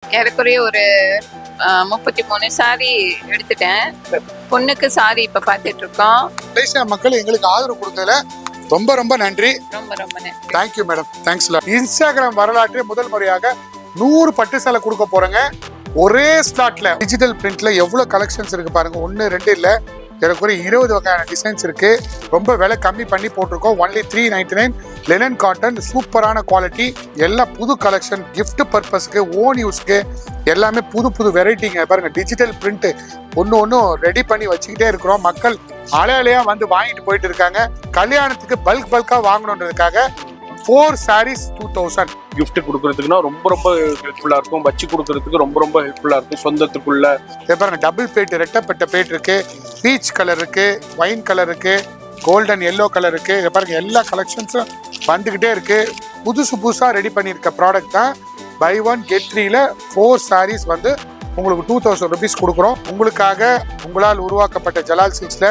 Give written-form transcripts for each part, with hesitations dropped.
ஏறக்குறைய ஒரு 33 சாரி எடுத்துட்டேன். பொண்ணுக்கு சாரி இப்ப பார்த்துட்டு இருக்கோம். மலேசியா மக்கள் எங்களுக்கு ஆதரவு கொடுத்ததுல ரொம்ப ரொம்ப நன்றி. ரொம்ப ரொம்ப நன்றி. Thank you madam. தேங்க்ஸ். இன்ஸ்டாகிராம் வரலாற்று முதல் முறையாக 100 பட்டு சேலை கொடுக்க போறேங்க. ஒரே ஸ்லாட்ல டிஜிட்டல் பிரிண்ட்ல எவ்வளவு கலெக்ஷன்ஸ் இருக்கு பாருங்க. 1 2 இல்ல, ஏறக்குறைய 20 வகையான டிசைன்ஸ் இருக்கு. ரொம்ப விலை கம்மி பண்ணி போட்டிருக்கோம். ஒன்லி 399. லினன் காட்டன், சூப்பரான குவாலிட்டி, எல்லாம் புது கலெக்ஷன், கிஃப்ட் பர்பஸ்க்கு, ஓன் யூஸ்க்கு எல்லாமே புது புது வெரைட்டிங்க பாருங்க. டிஜிட்டல் பிரிண்ட் ஒன்னும் ரெடி பண்ணி வச்சுக்கிட்டே இருக்கிறோம். மக்கள் அலையா வந்து வாங்கிட்டு போயிட்டு இருக்காங்க. கல்யாணத்துக்கு பல்கா வாங்கணுன்றதுக்காக 4 sarees 2000 கிஃப்ட் கொடுக்கறதுக்குன்னா ரொம்ப ரொம்ப ஹெல்ப்ஃபுல்லா இருக்கும். வச்சு கொடுக்கறதுக்கு ரொம்ப ரொம்ப ஹெல்ப்ஃபுல்லா இருக்கும். சொந்தத்துக்குள்ள பாருங்க, டபுள் பேட், ரெட்டப்பட்ட பேட் இருக்கு, பீச் கலர் இருக்கு, ஒயின் கலர் இருக்கு, கோல்டன் எல்லோ கலர் இருக்கு. இதை பாருங்க, எல்லா கலெக்ஷன்ஸும் வந்துகிட்டே இருக்கு. புதுசா ரெடி பண்ணியிருக்க ப்ராடக்ட் தான். பை 1 get 3ல 4 sarees வந்து உங்களுக்கு 2000 rupees கொடுக்குறோம். உங்களுக்காக உங்களால் உருவாக்கப்பட்ட ஜலால் சில்க்ஸ்ல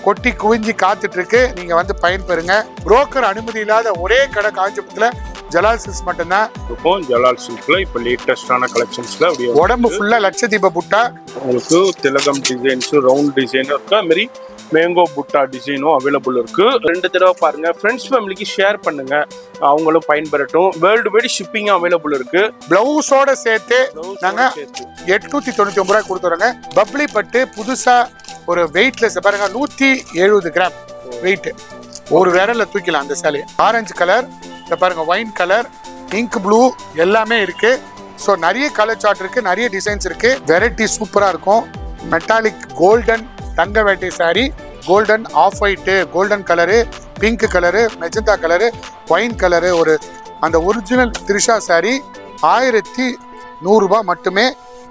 கொட்டி குவிஞ்சி காத்துட்டு இருக்கு. நீங்க வந்து பயன்பெறுங்க. புரோக்கர் அனுமதி இல்லாத ஒரே கடை காஞ்சிபுரத்துல ஜலால் சில்க்ஸ் மட்டும்தான் இருக்கும். ஜலால் சில்க்ல இப்ப லேட்டஸ்டான கலெக்ஷன்ஸ்ல உடம்பு ஃபுல்லா லட்சதீப புட்டா, உங்களுக்கு திலகம் டிசைன்ஸ், ரவுண்ட் டிசைன் இருக்கு. அது மாதிரி மேங்கோ புட்டா டிசைனும் அவைலபிள் இருக்கு. 2 தடவை பாருங்க. ஃப்ரெண்ட்ஸ் ஃபேமிலிக்கு ஷேர் பண்ணுங்க, அவங்களும் பயன்பெறட்டும். வேர்ல்டு வைடு ஷிப்பிங் அவைலபிள் இருக்கு. பிளவுஸோட சேர்த்து நாங்க 899 ரூபாய் கொடுத்துறோங்க. பப்ளி பட்டு புதுசா ஒரு வெயிட்லெஸ் பாருங்க, 170 கிராம் வெயிட், ஒரு விரல்ல தூக்கலாம் அந்த சேலை. ஆரஞ்சு கலர் பாருங்க, ஒயின் கலர், இங்க் ப்ளூ எல்லாமே இருக்கு. ஸோ நிறைய கலர் சார்ட் இருக்கு, நிறைய டிசைன்ஸ் இருக்கு. வெரைட்டி சூப்பரா இருக்கும். மெட்டாலிக் கோல்டன் தங்க வேட்டை sorry, golden of white, golden colour, pink colour, magenta colour, wine colour, ஒரு அந்த ஒரிஜினல் திரிஷா சாரி 1100 ரூபாய் மட்டுமே.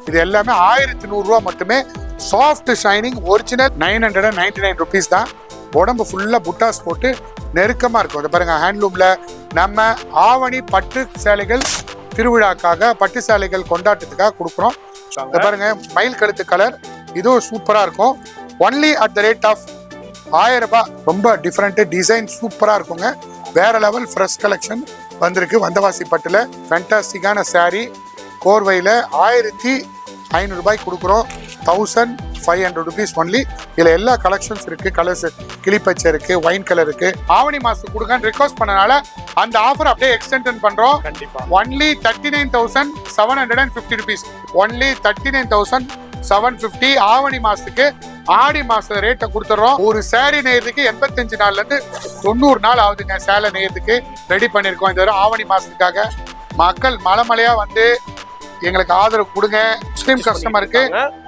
இது எல்லாமே 1100 ரூபாய் மட்டுமே. சாஃப்ட் ஷைனிங் ஒரிஜினல் 999 rupees தான். உடம்பு ஃபுல்லா புட்டாஸ் போட்டு நெருக்கமா இருக்கும். அதை பாருங்க, ஹேண்ட்லூம்ல நம்ம ஆவணி பட்டு சேலைகள் திருவிழாக்காக, பட்டு சேலைகள் கொண்டாட்டத்துக்காக கொடுக்குறோம். இதை பாருங்க, மயில் கழுத்து கலர், இதுவும் சூப்பரா இருக்கும். Only at the rate of 1000 ரூபாய். ரொம்ப டிஃப்ரெண்ட் டிசைன் சூப்பரா இருக்குங்க. வேற லெவல் ஃப்ரெஷ் கலெக்ஷன் வந்திருக்கு. வந்தவாசி பட்டுல ஃபேண்டாஸ்டிக்கான சாரி, கோர்வையில 1500 ரூபாய் கொடுக்குறோம். 1500 rupees ஒன்லி. இதுல எல்லா கலெக்ஷன்ஸ் இருக்கு. கலர்ஸ் கிளிப்பச்சை இருக்கு, ஒயின் கலர் இருக்கு. ஆவணி மாசத்துக்கு கொடுங்க ரிக்வஸ்ட் பண்ணனால அந்த ஆஃபர் அப்படியே எக்ஸ்டெண்ட் பண்றோம். கண்டிப்பா ஒன்லி 39,750 rupees. ஒன்லி 39,750. ஆவணி மாசத்துக்கு ஆடி மாச ரேட்டை கொடுத்துறோம். ஒரு சேரீ நெய்யறதுக்கு 85 நாள்ல இருந்து 90 நாள் ஆகுதுங்க. சேலை நெய்யறதுக்கு ரெடி பண்ணிருக்கோம். இந்த ஆவணி மாசத்துக்காக மக்கள் மலைமலையா வந்து எங்களுக்கு ஆதரவு கொடுங்க. முஸ்லீம் கஸ்டமருக்கு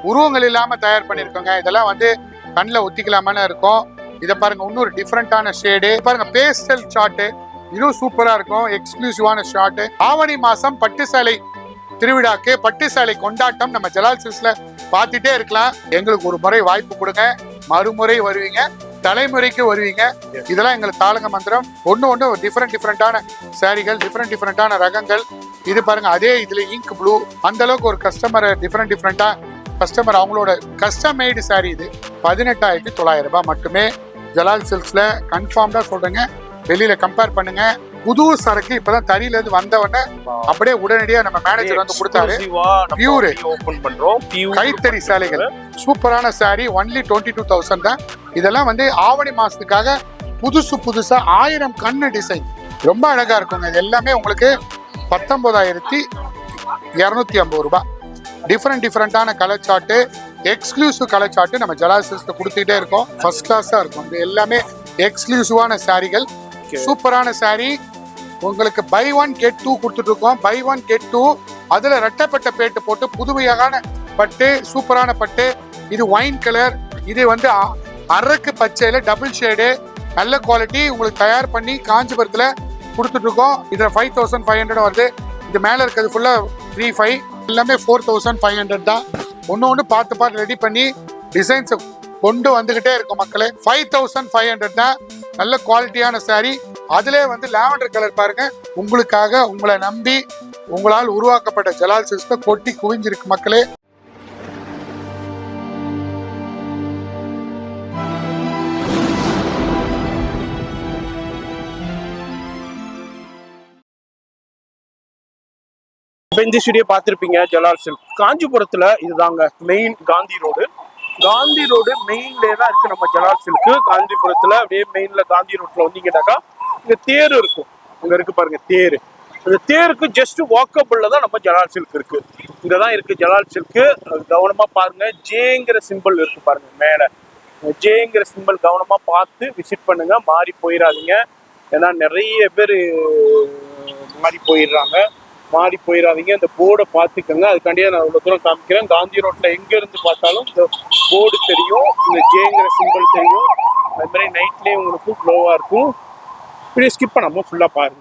உருவங்கள் இல்லாம தயார் பண்ணிருக்கோங்க. இதெல்லாம் வந்து கண்ணில் ஒத்திக்கலாமனு இருக்கும். இதை பாருங்க, இன்னொரு டிஃப்ரெண்டான ஷேடு பாருங்க, பேஸ்டல் ஷார்ட், இதுவும் சூப்பரா இருக்கும். எக்ஸ்க்ளூசிவான ஷார்ட். ஆவணி மாசம் பட்டு சேலை திருவிழாக்கு, பட்டு சேலை கொண்டாட்டம் நம்ம ஜலால் சில்க்ஸ்ல பார்த்துட்டே இருக்கலாம். எங்களுக்கு ஒரு முறை வாய்ப்பு கொடுங்க, மறுமுறை வருவீங்க, தலைமுறைக்கு வருவீங்க. இதெல்லாம் எங்களுக்கு தாளங்க மந்திரம். ஒண்ணு டிஃப்ரெண்டான சாரிகள், டிஃப்ரெண்டான ரகங்கள். இது பாருங்க, அதே இதுல இங்க் ப்ளூ. அந்த அளவுக்கு ஒரு கஸ்டமர் டிஃப்ரெண்டா கஸ்டமர் அவங்களோட கஸ்டம் மேடு சாரி. இது 18,900 ரூபாய் மட்டுமே. ஜலால் சில்க்ஸ்ல கன்ஃபார்ம்டா சொல்றேங்க. வெளியில கம்பேர் பண்ணுங்க. புது சரக்கு இப்பதான் தறியில இருந்து வந்த உடனே அப்படியே உடனடியா நம்ம மேனேஜர் வந்து கொடுத்தாரு. பியூர் ஓபன் பண்றோம். கைத்தறி சாலைகள், சூப்பரான சாரி. ஒன்லி 22,000 தான். இதெல்லாம் வந்து ஆவணி மாசத்துக்காக புதுசா 1000 கண்ணு டிசைன் ரொம்ப அழகா இருக்குங்க. இது எல்லாமே உங்களுக்கு 19,250 ரூபாய். டிஃப்ரெண்டான colour chart, exclusive colour chart நம்ம ஜலால் சில்க்ஸ்ல கொடுத்துட்டே இருக்கோம். ஃபர்ஸ்ட் கிளாஸா இருக்கும். இது எல்லாமே எக்ஸ்க்ளூசிவான சாரிகள், சூப்பரான சாரி. உங்களுக்கு பை 1 get 2 கொடுத்துட்டு இருக்கோம். Buy 1 get 2. அதுல ரெட்டப்பட்ட பேட்டு போட்டு புதுமையான பட்டு, சூப்பரான பட்டு. இது ஒயின் கலர், இது வந்து அரக்கு பச்சையில டபுள் ஷேடு, நல்ல குவாலிட்டி. உங்களுக்கு தயார் பண்ணி காஞ்சிபுரத்துல கொடுத்துட்டு இருக்கோம். இதுல 5,500 வருது. இது மேல இருக்கிறது ஃபுல்லா 3,500. எல்லாமே 4,500 தான். ஒன்னு பார்த்து ரெடி பண்ணி டிசைன்ஸ் கொண்டு வந்துகிட்டே இருக்கும் மக்களே. 5,500 தான். நல்ல குவாலிட்டியான சாரி. அதுல வந்து லாவெண்டர் கலர் பாருங்க. உங்களுக்காக, உங்களை நம்பி, உங்களால் உருவாக்கப்பட்ட ஜலால் சில்க்ஸ்ல கொட்டி குவிஞ்சிருக்கு மக்களே. இப்போ இந்த வீடியோ பார்த்துருப்பீங்க ஜலால் சில்க். காஞ்சிபுரத்துல இதுதாங்க main Gandhi road. Gandhi road மெயின்லேயே தான் இருக்கு நம்ம ஜலால் சில்க்கு. காஞ்சிபுரத்துல அப்படியே மெயின்ல காந்தி ரோட்ல வந்தீங்கன்னாக்கா இங்க தேர் இருக்கும். அங்க இருக்கு பாருங்க தேர். அந்த தேருக்கு ஜஸ்ட் வாக்கபிள்ல தான் நம்ம ஜலால் சில்க் இருக்கு. இங்க தான் இருக்கு ஜலால் சில்க்கு. கவனமா பாருங்க, ஜேங்கிற சிம்பிள் இருக்கு பாருங்க மேல. ஜேங்கிற சிம்பிள் கவனமா பார்த்து விசிட் பண்ணுங்க, மாறி போயிடாதீங்க. ஏன்னா நிறைய பேர் மாறி போயிடாதீங்க. இந்த போர்டை பார்த்துக்கோங்க. அதுக்காண்டியே நான் இவ்வளோ தூரம் காமிக்கிறேன். காந்தி ரோட்ல எங்க இருந்து பார்த்தாலும் இந்த போர்டு தெரியும், இந்த ஜேங்கிற சிம்பிள் தெரியும். அது மாதிரி நைட்லேயே உங்களுக்கு க்ளோவா இருக்கும். இப்படியே ஸ்கிப் பண்ணாம ஃபுல்லா பாருங்க.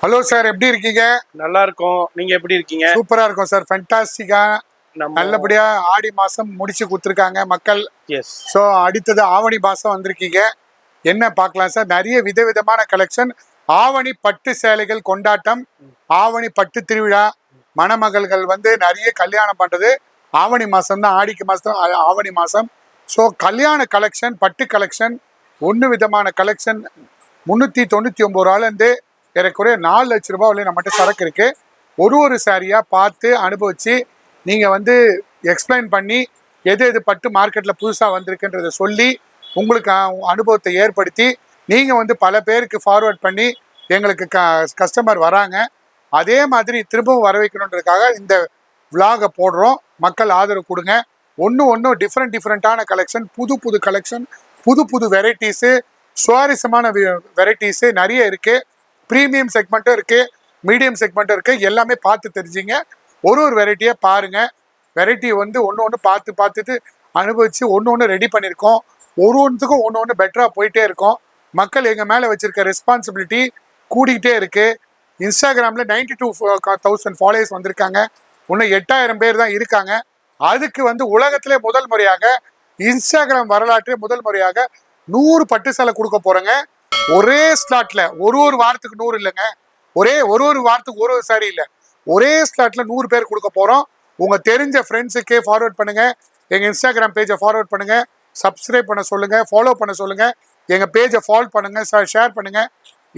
ஹலோ சார், எப்படி இருக்கீங்க? நல்லா இருக்கும். நீங்க எப்படி இருக்கீங்க? சூப்பரா இருக்கும் சார், ஃபேண்டாஸ்டிக்கா. நல்லபடியா ஆடி மாசம் முடிச்சு கொடுத்துருக்காங்க மக்கள். எஸ். ஸோ அடுத்தது ஆவணி மாசம் வந்திருக்கீங்க. என்ன பார்க்கலாம் சார்? நிறைய விதவிதமான கலெக்ஷன். ஆவணி பட்டு சேலைகள் கொண்டாட்டம், ஆவணி பட்டு திருவிழா. மணமகள்கள் வந்து நிறைய கல்யாணம் பண்றது ஆவணி மாசம் தான். ஆடிக்கு மாசம் ஆவணி மாசம். ஸோ கல்யாண கலெக்ஷன், பட்டு கலெக்ஷன், ஒன்று விதமான கலெக்ஷன். 399 ரூபாலேருந்து ஏறக்குறைய 4 லட்ச ரூபாய் வரையும் நம்மகிட்ட சரக்கு இருக்கு. ஒரு சாரியா பார்த்து அனுபவிச்சு நீங்க வந்து எக்ஸ்பிளைன் பண்ணி எது எது பட்டு மார்க்கெட்ல புதுசா வந்திருக்குன்றதை சொல்லி உங்களுக்கு அனுபவத்தை ஏற்படுத்தி நீங்க வந்து பல பேருக்கு ஃபார்வர்ட் பண்ணி எங்களுக்கு கஸ்டமர் வராங்க. அதே மாதிரி திரும்பவும் வர வைக்கணுன்றதுக்காக இந்த விலாகை போடுறோம். மக்கள் ஆதரவு கொடுங்க. ஒன்றும் டிஃப்ரெண்டான கலெக்ஷன், புது கலெக்ஷன், புது வெரைட்டிஸு, சுவாரஸ்யமான வெரைட்டிஸு நிறைய இருக்கு. ப்ரீமியம் செக்மெண்ட்டும் இருக்கு, மீடியம் செக்மெண்ட்டும் இருக்கு. எல்லாமே பார்த்து தெரிஞ்சுங்க. ஒரு வெரைட்டியை பாருங்க. வெரைட்டி வந்து ஒன்று பார்த்துட்டு அனுபவிச்சு ஒன்று ரெடி பண்ணியிருக்கோம். ஒன்றுத்துக்கும் ஒன்று பெட்டராக போயிட்டே இருக்கோம். மக்கள் எங்கள் மேலே வச்சிருக்க ரெஸ்பான்சிபிலிட்டி கூடிக்கிட்டே இருக்கு. இன்ஸ்டாகிராமில் 92,000 ஃபாலோவர்ஸ் வந்திருக்காங்க. இன்னும் 8,000 பேர் தான் இருக்காங்க. அதுக்கு வந்து உலகத்திலே முதல் முறையாக, இன்ஸ்டாகிராம் வரலாற்றே முதல் முறையாக 100 பட்டு சேலை கொடுக்க போறேங்க. ஒரே ஸ்லாட்ல ஒரு வாரத்துக்கு 100 இல்லைங்க, ஒரு வாரத்துக்கு ஒரு சாரி இல்லை, ஒரே ஸ்லாட்ல 100 பேர் கொடுக்க போறோம். உங்க தெரிஞ்ச ஃப்ரெண்ட்ஸுக்கு ஃபார்வர்ட் பண்ணுங்க. எங்க இன்ஸ்டாகிராம் பேஜை ஃபார்வர்ட் பண்ணுங்க, சப்ஸ்கிரைப் பண்ண சொல்லுங்க, ஃபாலோ பண்ண சொல்லுங்க, எங்க பேஜை ஃபாலோ பண்ணுங்க, ஷேர் பண்ணுங்க.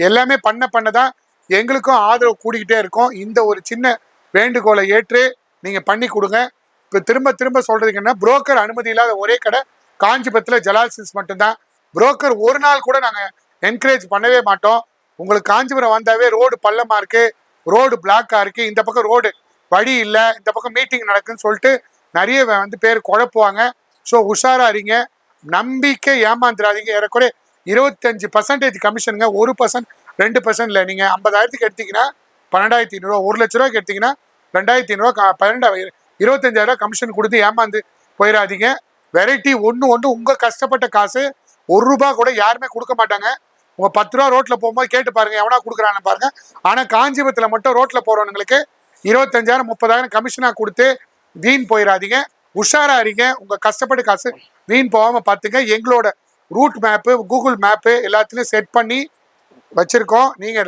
எல்லாமே பண்ணதான் எங்களுக்கும் ஆதரவு கூடிக்கிட்டே இருக்கும். இந்த ஒரு சின்ன வேண்டுகோளை ஏற்று நீங்க பண்ணி கொடுங்க. இப்போ திரும்ப சொல்றதுங்கன்னா, புரோக்கர் அனுமதி இல்லாத ஒரே கடை காஞ்சிபுரத்தில் ஜலால் சில்க்ஸ் மட்டும்தான். புரோக்கர் ஒரு நாள் கூட நாங்கள் என்கரேஜ் பண்ணவே மாட்டோம். உங்களுக்கு காஞ்சிபுரம் வந்தாவே ரோடு பள்ளமா இருக்கு, ரோடு பிளாக்கா இருக்கு, இந்த பக்கம் ரோடு வழி இல்லை, இந்த பக்கம் மீட்டிங் நடக்குன்னு சொல்லிட்டு நிறைய வந்து பேர் குழப்புவாங்க. ஸோ உஷாரா இருங்க, நம்பிக்கை ஏமாந்துடாதீங்க. ஏறக்குறைய 25% கமிஷனுங்க. 1%, 2% இல்லை. நீங்க 50,000 எடுத்தீங்கன்னா 12,500 ரூபா, 1 லட்ச ரூபாய்க்கு எடுத்தீங்கன்னா 2,500 ரூபா, 25,000 கமிஷன் கொடுத்து ஏமாந்து போயிடாதீங்க. வெரைட்டி ஒன்று உங்க கஷ்டப்பட்ட காசு. 1 ரூபா கூட யாருமே கொடுக்க மாட்டாங்க. உங்க 10 ரூபா ரோட்ல போகும்போது கேட்டு பாருங்க, எவனா கொடுக்குறான்னு பாருங்க. ஆனா காஞ்சிபுரத்துல மட்டும் ரோட்ல போறவங்களுக்கு 25,000, 30,000 கமிஷனா கொடுத்து வீண் போயிடாதீங்க. உஷாரா இருங்க. உங்க கஷ்டப்பட்ட காசு வீண் போகாம பார்த்துங்க. எங்களோட ரூட் மேப்பு, கூகுள் மேப்பு எல்லாத்துலயும் செட் பண்ணி வச்சிருக்கோம். நீங்க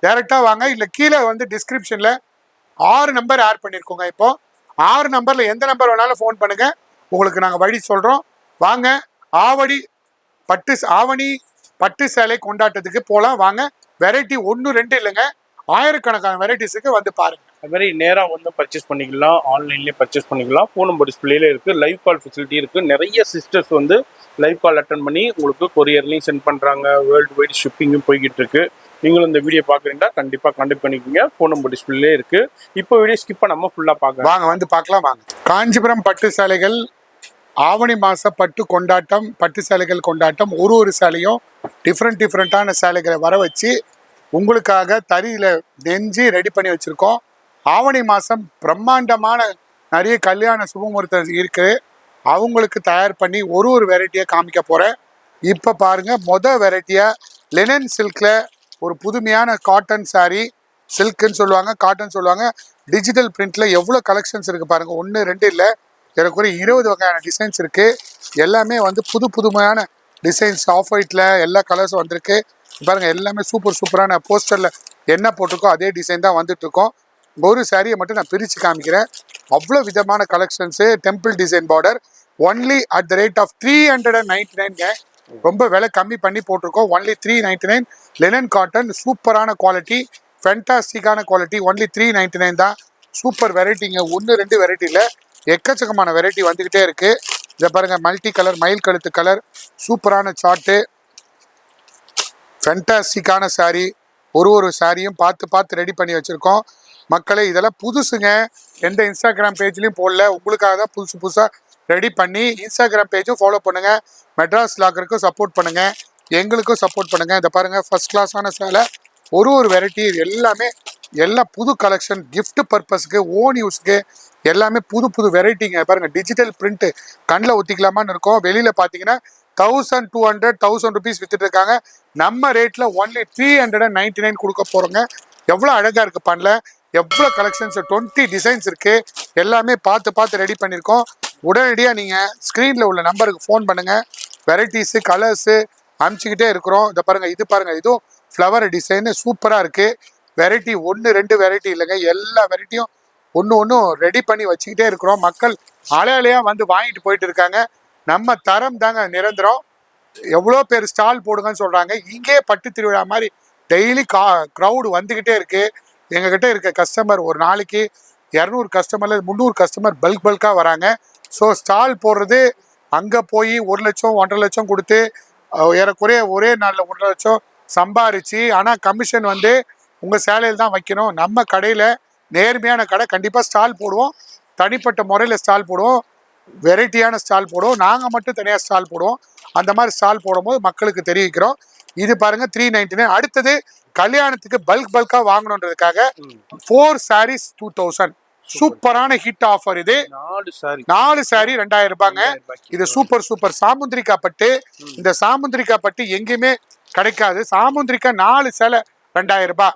டைரக்டா வாங்க, இல்ல கீழே வந்து டிஸ்கிரிப்ஷன்ல 6 நம்பர் ஆட் பண்ணிருக்கோங்க. இப்போ 6 நம்பர்ல எந்த நம்பர் வேணாலும் ஃபோன் பண்ணுங்க, உங்களுக்கு நாங்க வழி சொல்றோம். வாங்க, ஆவணி பட்டு சேலை கொண்டாட்டத்துக்கு போலாம். வாங்க, வெரைட்டி 1, 2 இல்லைங்க, ஆயிரக்கணக்கான வெரைட்டிஸுக்கு வந்து பாருங்க. அது மாதிரி நேராக வந்து பர்ச்சேஸ் பண்ணிக்கலாம், ஆன்லைன்லேயே பர்ச்சேஸ் பண்ணிக்கலாம். ஃபோன் நம்பர் டிஸ்பிளேல இருக்கு, லைவ் கால் ஃபெசிலிட்டி இருக்கு. நிறைய சிஸ்டர்ஸ் வந்து லைவ் கால் அட்டன் பண்ணி உங்களுக்கு கொரியர்லையும் சென்ட் பண்றாங்க. வேர்ல்டு வைட் ஷிப்பிங்கும் போய்கிட்டு இருக்கு. நீங்களும் இந்த வீடியோ பாக்குறீங்கன்னா கண்டிப்பா கான்டாக்ட் பண்ணிக்கோங்க. ஃபோன் நம்பர் டிஸ்பிளே இருக்கு. இப்போ வீடியோ ஸ்கிப் பண்ணாம ஃபுல்லா பார்க்கலாம். வாங்க, வந்து பார்க்கலாம் வாங்க. காஞ்சிபுரம் பட்டு சேலைகள் ஆவணி மாச பட்டு கொண்டாட்டம், பட்டு சேலைகள் கொண்டாட்டம். ஒரு சேலையும் டிஃப்ரெண்டான சேலைகளை வர வச்சு உங்களுக்காக தறியில நெஞ்சு ரெடி பண்ணி வச்சிருக்கோம். ஆவணி மாசம் பிரம்மாண்டமான நிறைய கல்யாண சுபமுகூர்த்தம் இருக்கு. அவங்களுக்கு தயார் பண்ணி ஒரு வெரைட்டியை காமிக்க போறேன். இப்ப பாருங்க, வெரைட்டியா லினன் சில்க்ல ஒரு புதுமையான காட்டன் சாரி. சில்க்குன்னு சொல்லுவாங்க, காட்டன் சொல்லுவாங்க. டிஜிட்டல் பிரிண்ட்ல எவ்வளவு கலெக்ஷன்ஸ் இருக்கு பாருங்க. 1, 2 இல்லை, எனக்கு ஒரு 20 வகையான டிசைன்ஸ் இருக்கு. எல்லாமே வந்து புதுமையான டிசைன்ஸ். ஆஃப் ஒயிட்ல எல்லா கலர்ஸும் வந்திருக்கு பாருங்க. எல்லாமே சூப்பரான போஸ்டர்ல என்ன போட்டிருக்கோ அதே டிசைன் தான் வந்துட்டு இருக்கோம். ஒரு சாரியை மட்டும் நான் பிரித்து காமிக்கிறேன். அவ்வளோ விதமான collections. Temple design border, only at the rate of 399. ரொம்ப விலை கம்மி பண்ணி போட்டிருக்கோம். ஒன்லி 399. லெனன் காட்டன் சூப்பரான குவாலிட்டி, ஃபென்டாஸ்டிக்கான குவாலிட்டி. ஒன்லி 399 தான். சூப்பர் வெரைட்டிங்க. 1-2 வெரைட்டி இல்லை, எக்கச்சக்கமான வெரைட்டி வந்துகிட்டே இருக்கு. இதை பாருங்க, மல்டி கலர் மயில் கழுத்து கலர், சூப்பரான சார்ட்டு, ஃபென்டாஸ்டிக்கான சாரீ. ஒரு சாரியும் பார்த்து ரெடி பண்ணி வச்சிருக்கோம். மக்களே இதெல்லாம் புதுசுங்க, எந்த இன்ஸ்டாகிராம் பேஜ்லையும் போடல. உங்களுக்காக தான் புதுசாக ரெடி பண்ணி. இன்ஸ்டாகிராம் பேஜும் ஃபாலோ பண்ணுங்க, மெட்ராஸ் லாக்கருக்கும் சப்போர்ட் பண்ணுங்க, எங்களுக்கும் சப்போர்ட் பண்ணுங்க. இதை பாருங்க, ஃபர்ஸ்ட் கிளாஸான சேலை, ஒரு வெரைட்டி எல்லாமே, எல்லாம் புது கலெக்ஷன், கிஃப்ட் பர்பஸ்க்கு, ஓன் யூஸ்க்கு எல்லாமே புது வெரைட்டிங்க. பாருங்க, டிஜிட்டல் பிரிண்ட் கண்ணில் ஊற்றிக்கலாமான்னு இருக்கும். வெளியில பார்த்தீங்கன்னா 1200 1000 ருபீஸ் வித்துட்டு இருக்காங்க. நம்ம ரேட்ல ஒன்லி 399 கொடுக்க போறோங்க. எவ்வளோ அழகா இருக்கு பண்ணல, எவ்வளோ கலெக்ஷன்ஸ், 20 டிசைன்ஸ் இருக்கு. எல்லாமே பார்த்து ரெடி பண்ணியிருக்கோம். உடனடியாக நீங்கள் ஸ்க்ரீனில் உள்ள நம்பருக்கு ஃபோன் பண்ணுங்க. வெரைட்டிஸு கலர்ஸு அனுப்பிச்சிக்கிட்டே இருக்கிறோம். இதை பாருங்க, இது பாருங்க, இதுவும் ஃப்ளவர் டிசைனு சூப்பராக இருக்கு. வெரைட்டி 1-2 வெரைட்டி இல்லைங்க, எல்லா வெரைட்டியும் ஒன்று ரெடி பண்ணி வச்சுக்கிட்டே இருக்கிறோம். மக்கள் அலையா வந்து வாங்கிட்டு போயிட்டு இருக்காங்க. நம்ம தரம் தாங்க நிரந்தரம். எவ்வளோ பேர் ஸ்டால் போடுங்கன்னு சொல்றாங்க. இங்கே பட்டு திருவிழா மாதிரி டெய்லி க்ரௌடு வந்துகிட்டே இருக்கு. எங்ககிட்ட இருக்க கஸ்டமர் ஒரு நாளைக்கு 200 கஸ்டமர்ல 300 கஸ்டமர் பல்காக வராங்க. ஸோ ஸ்டால் போடுறது அங்கே போய் 1 லட்சம் 1.5 லட்சம் கொடுத்து ஏறக்குறைய ஒரே நாளில் 1.5 லட்சம் சம்பாரிச்சு, ஆனால் கமிஷன் வந்து உங்கள் சேலையில் தான் வைக்கணும். நம்ம கடையில் நேர்மையான கடை, கண்டிப்பாக ஸ்டால் போடுவோம், தனிப்பட்ட முறையில் ஸ்டால் போடுவோம், வெரைட்டியான ஸ்டால் போடுவோம். நாங்கள் மட்டும் தனியாக ஸ்டால் போடுவோம். அந்த மாதிரி ஸ்டால் போடும்போது மக்களுக்கு தெரிவிக்கிறோம். இது பாருங்க 399. அடுத்தது கல்யாணத்துக்கு பல்காக வாங்கணுன்றதுக்காக 4 sarees 2000. சூப்பரான ஹிட் ஆஃபர் இது. 4 saree 2000 ரூபாங்க. இது சூப்பர் சாமுந்திரிக்கா பட்டு. இந்த சாமுந்திரிக்கா பட்டு எங்கேயுமே கிடைக்காது. சாமுந்திரிக்கா 4 சேலை 2000 ரூபாய்.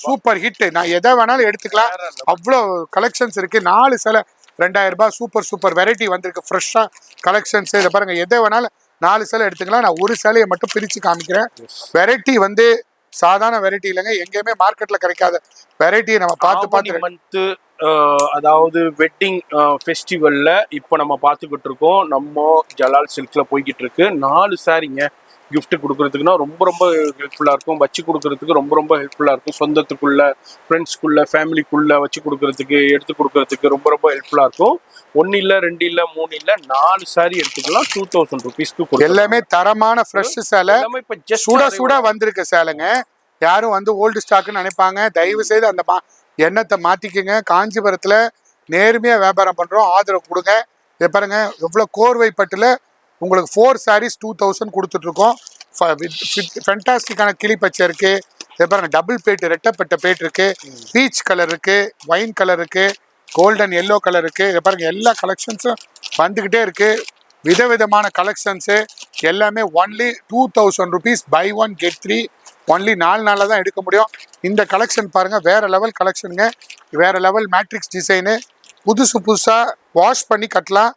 Super hit. நான் எதை வேணாலும் எடுத்துக்கலாம், அவ்வளோ கலெக்ஷன்ஸ் இருக்கு. 4 சேலை 2000 ரூபாய். சூப்பர் வெரைட்டி வந்திருக்கு, ஃப்ரெஷ்ஷா கலெக்ஷன்ஸ். இதை பாருங்க, எதை வேணாலும் 4 சேலை எடுத்துக்கலாம். நான் ஒரு சேலையை மட்டும் பிரிச்சு காமிக்கிறேன். வெரைட்டி வந்து சாதாரண வெரைட்டி இல்லைங்க, எங்கேயுமே மார்க்கெட்ல கிடைக்காத வெரைட்டியை நம்ம பார்த்து அதாவது வெட்டிங் ஃபெஸ்டிவல்ல இப்போ நம்ம பார்த்துக்கிட்டு இருக்கோம். நம்ம ஜலால் சில்க்ல போய்கிட்டு இருக்கு. 4 சாரிங்க கிஃப்ட் கொடுக்கறதுக்குன்னா ரொம்ப ஹெல்ப்ஃபுல்லாக இருக்கும். வச்சு கொடுக்கறதுக்கு ரொம்ப ஹெல்ப்ஃபுல்லாக இருக்கும். சொந்தத்துக்குள்ள, ஃப்ரெண்ட்ஸ்குள்ள, ஃபேமிலிக்குள்ள வச்சு கொடுக்கறதுக்கு, எடுத்து கொடுக்கறதுக்கு ரொம்ப ஹெல்ப்ஃபுல்லாக இருக்கும். 1 இல்லை 2 இல்லை 3 இல்லை 4 சாரி எடுத்துக்கலாம். 2000 ருபீஸ்க்கு எல்லாமே தரமான ஃப்ரெஷ் சேலை, சுட வந்திருக்க சேலைங்க. யாரும் வந்து ஓல்டு ஸ்டாக்னு நினைப்பாங்க. தயவு செய்து அந்த எண்ணத்தை மாத்திக்கங்க. காஞ்சிபுரத்துல நேர்மையா வியாபாரம் பண்றோம், ஆதரவு கொடுங்க. இதை பாருங்க, எவ்வளவு கோர்வை பட்டுல உங்களுக்கு 4 sarees 2000 கொடுத்துட்டு இருக்கோம். ஃபென்டாஸ்டிக்கான கிளி பச்சை இருக்கு. இதை பாருங்க, டபுள் பேட், ரெட்டப்பட்ட பேட் இருக்கு, பீச் கலர் இருக்கு, ஒயின் கலர் இருக்கு, கோல்டன் எல்லோ கலர் இருக்கு. இதை பாருங்க, எல்லா கலெக்ஷன்ஸும் வந்துகிட்டே இருக்கு. விதவிதமான கலெக்ஷன்ஸு எல்லாமே only 2000 rupees. Buy 1 get 3. Only 4 நாளில் தான் எடுக்க முடியும். இந்த கலெக்ஷன் பாருங்க, வேற லெவல் கலெக்ஷனுங்க, வேற லெவல் மேட்ரிக்ஸ் டிசைனு. புதுசாக வாஷ் பண்ணி கட்டலாம்,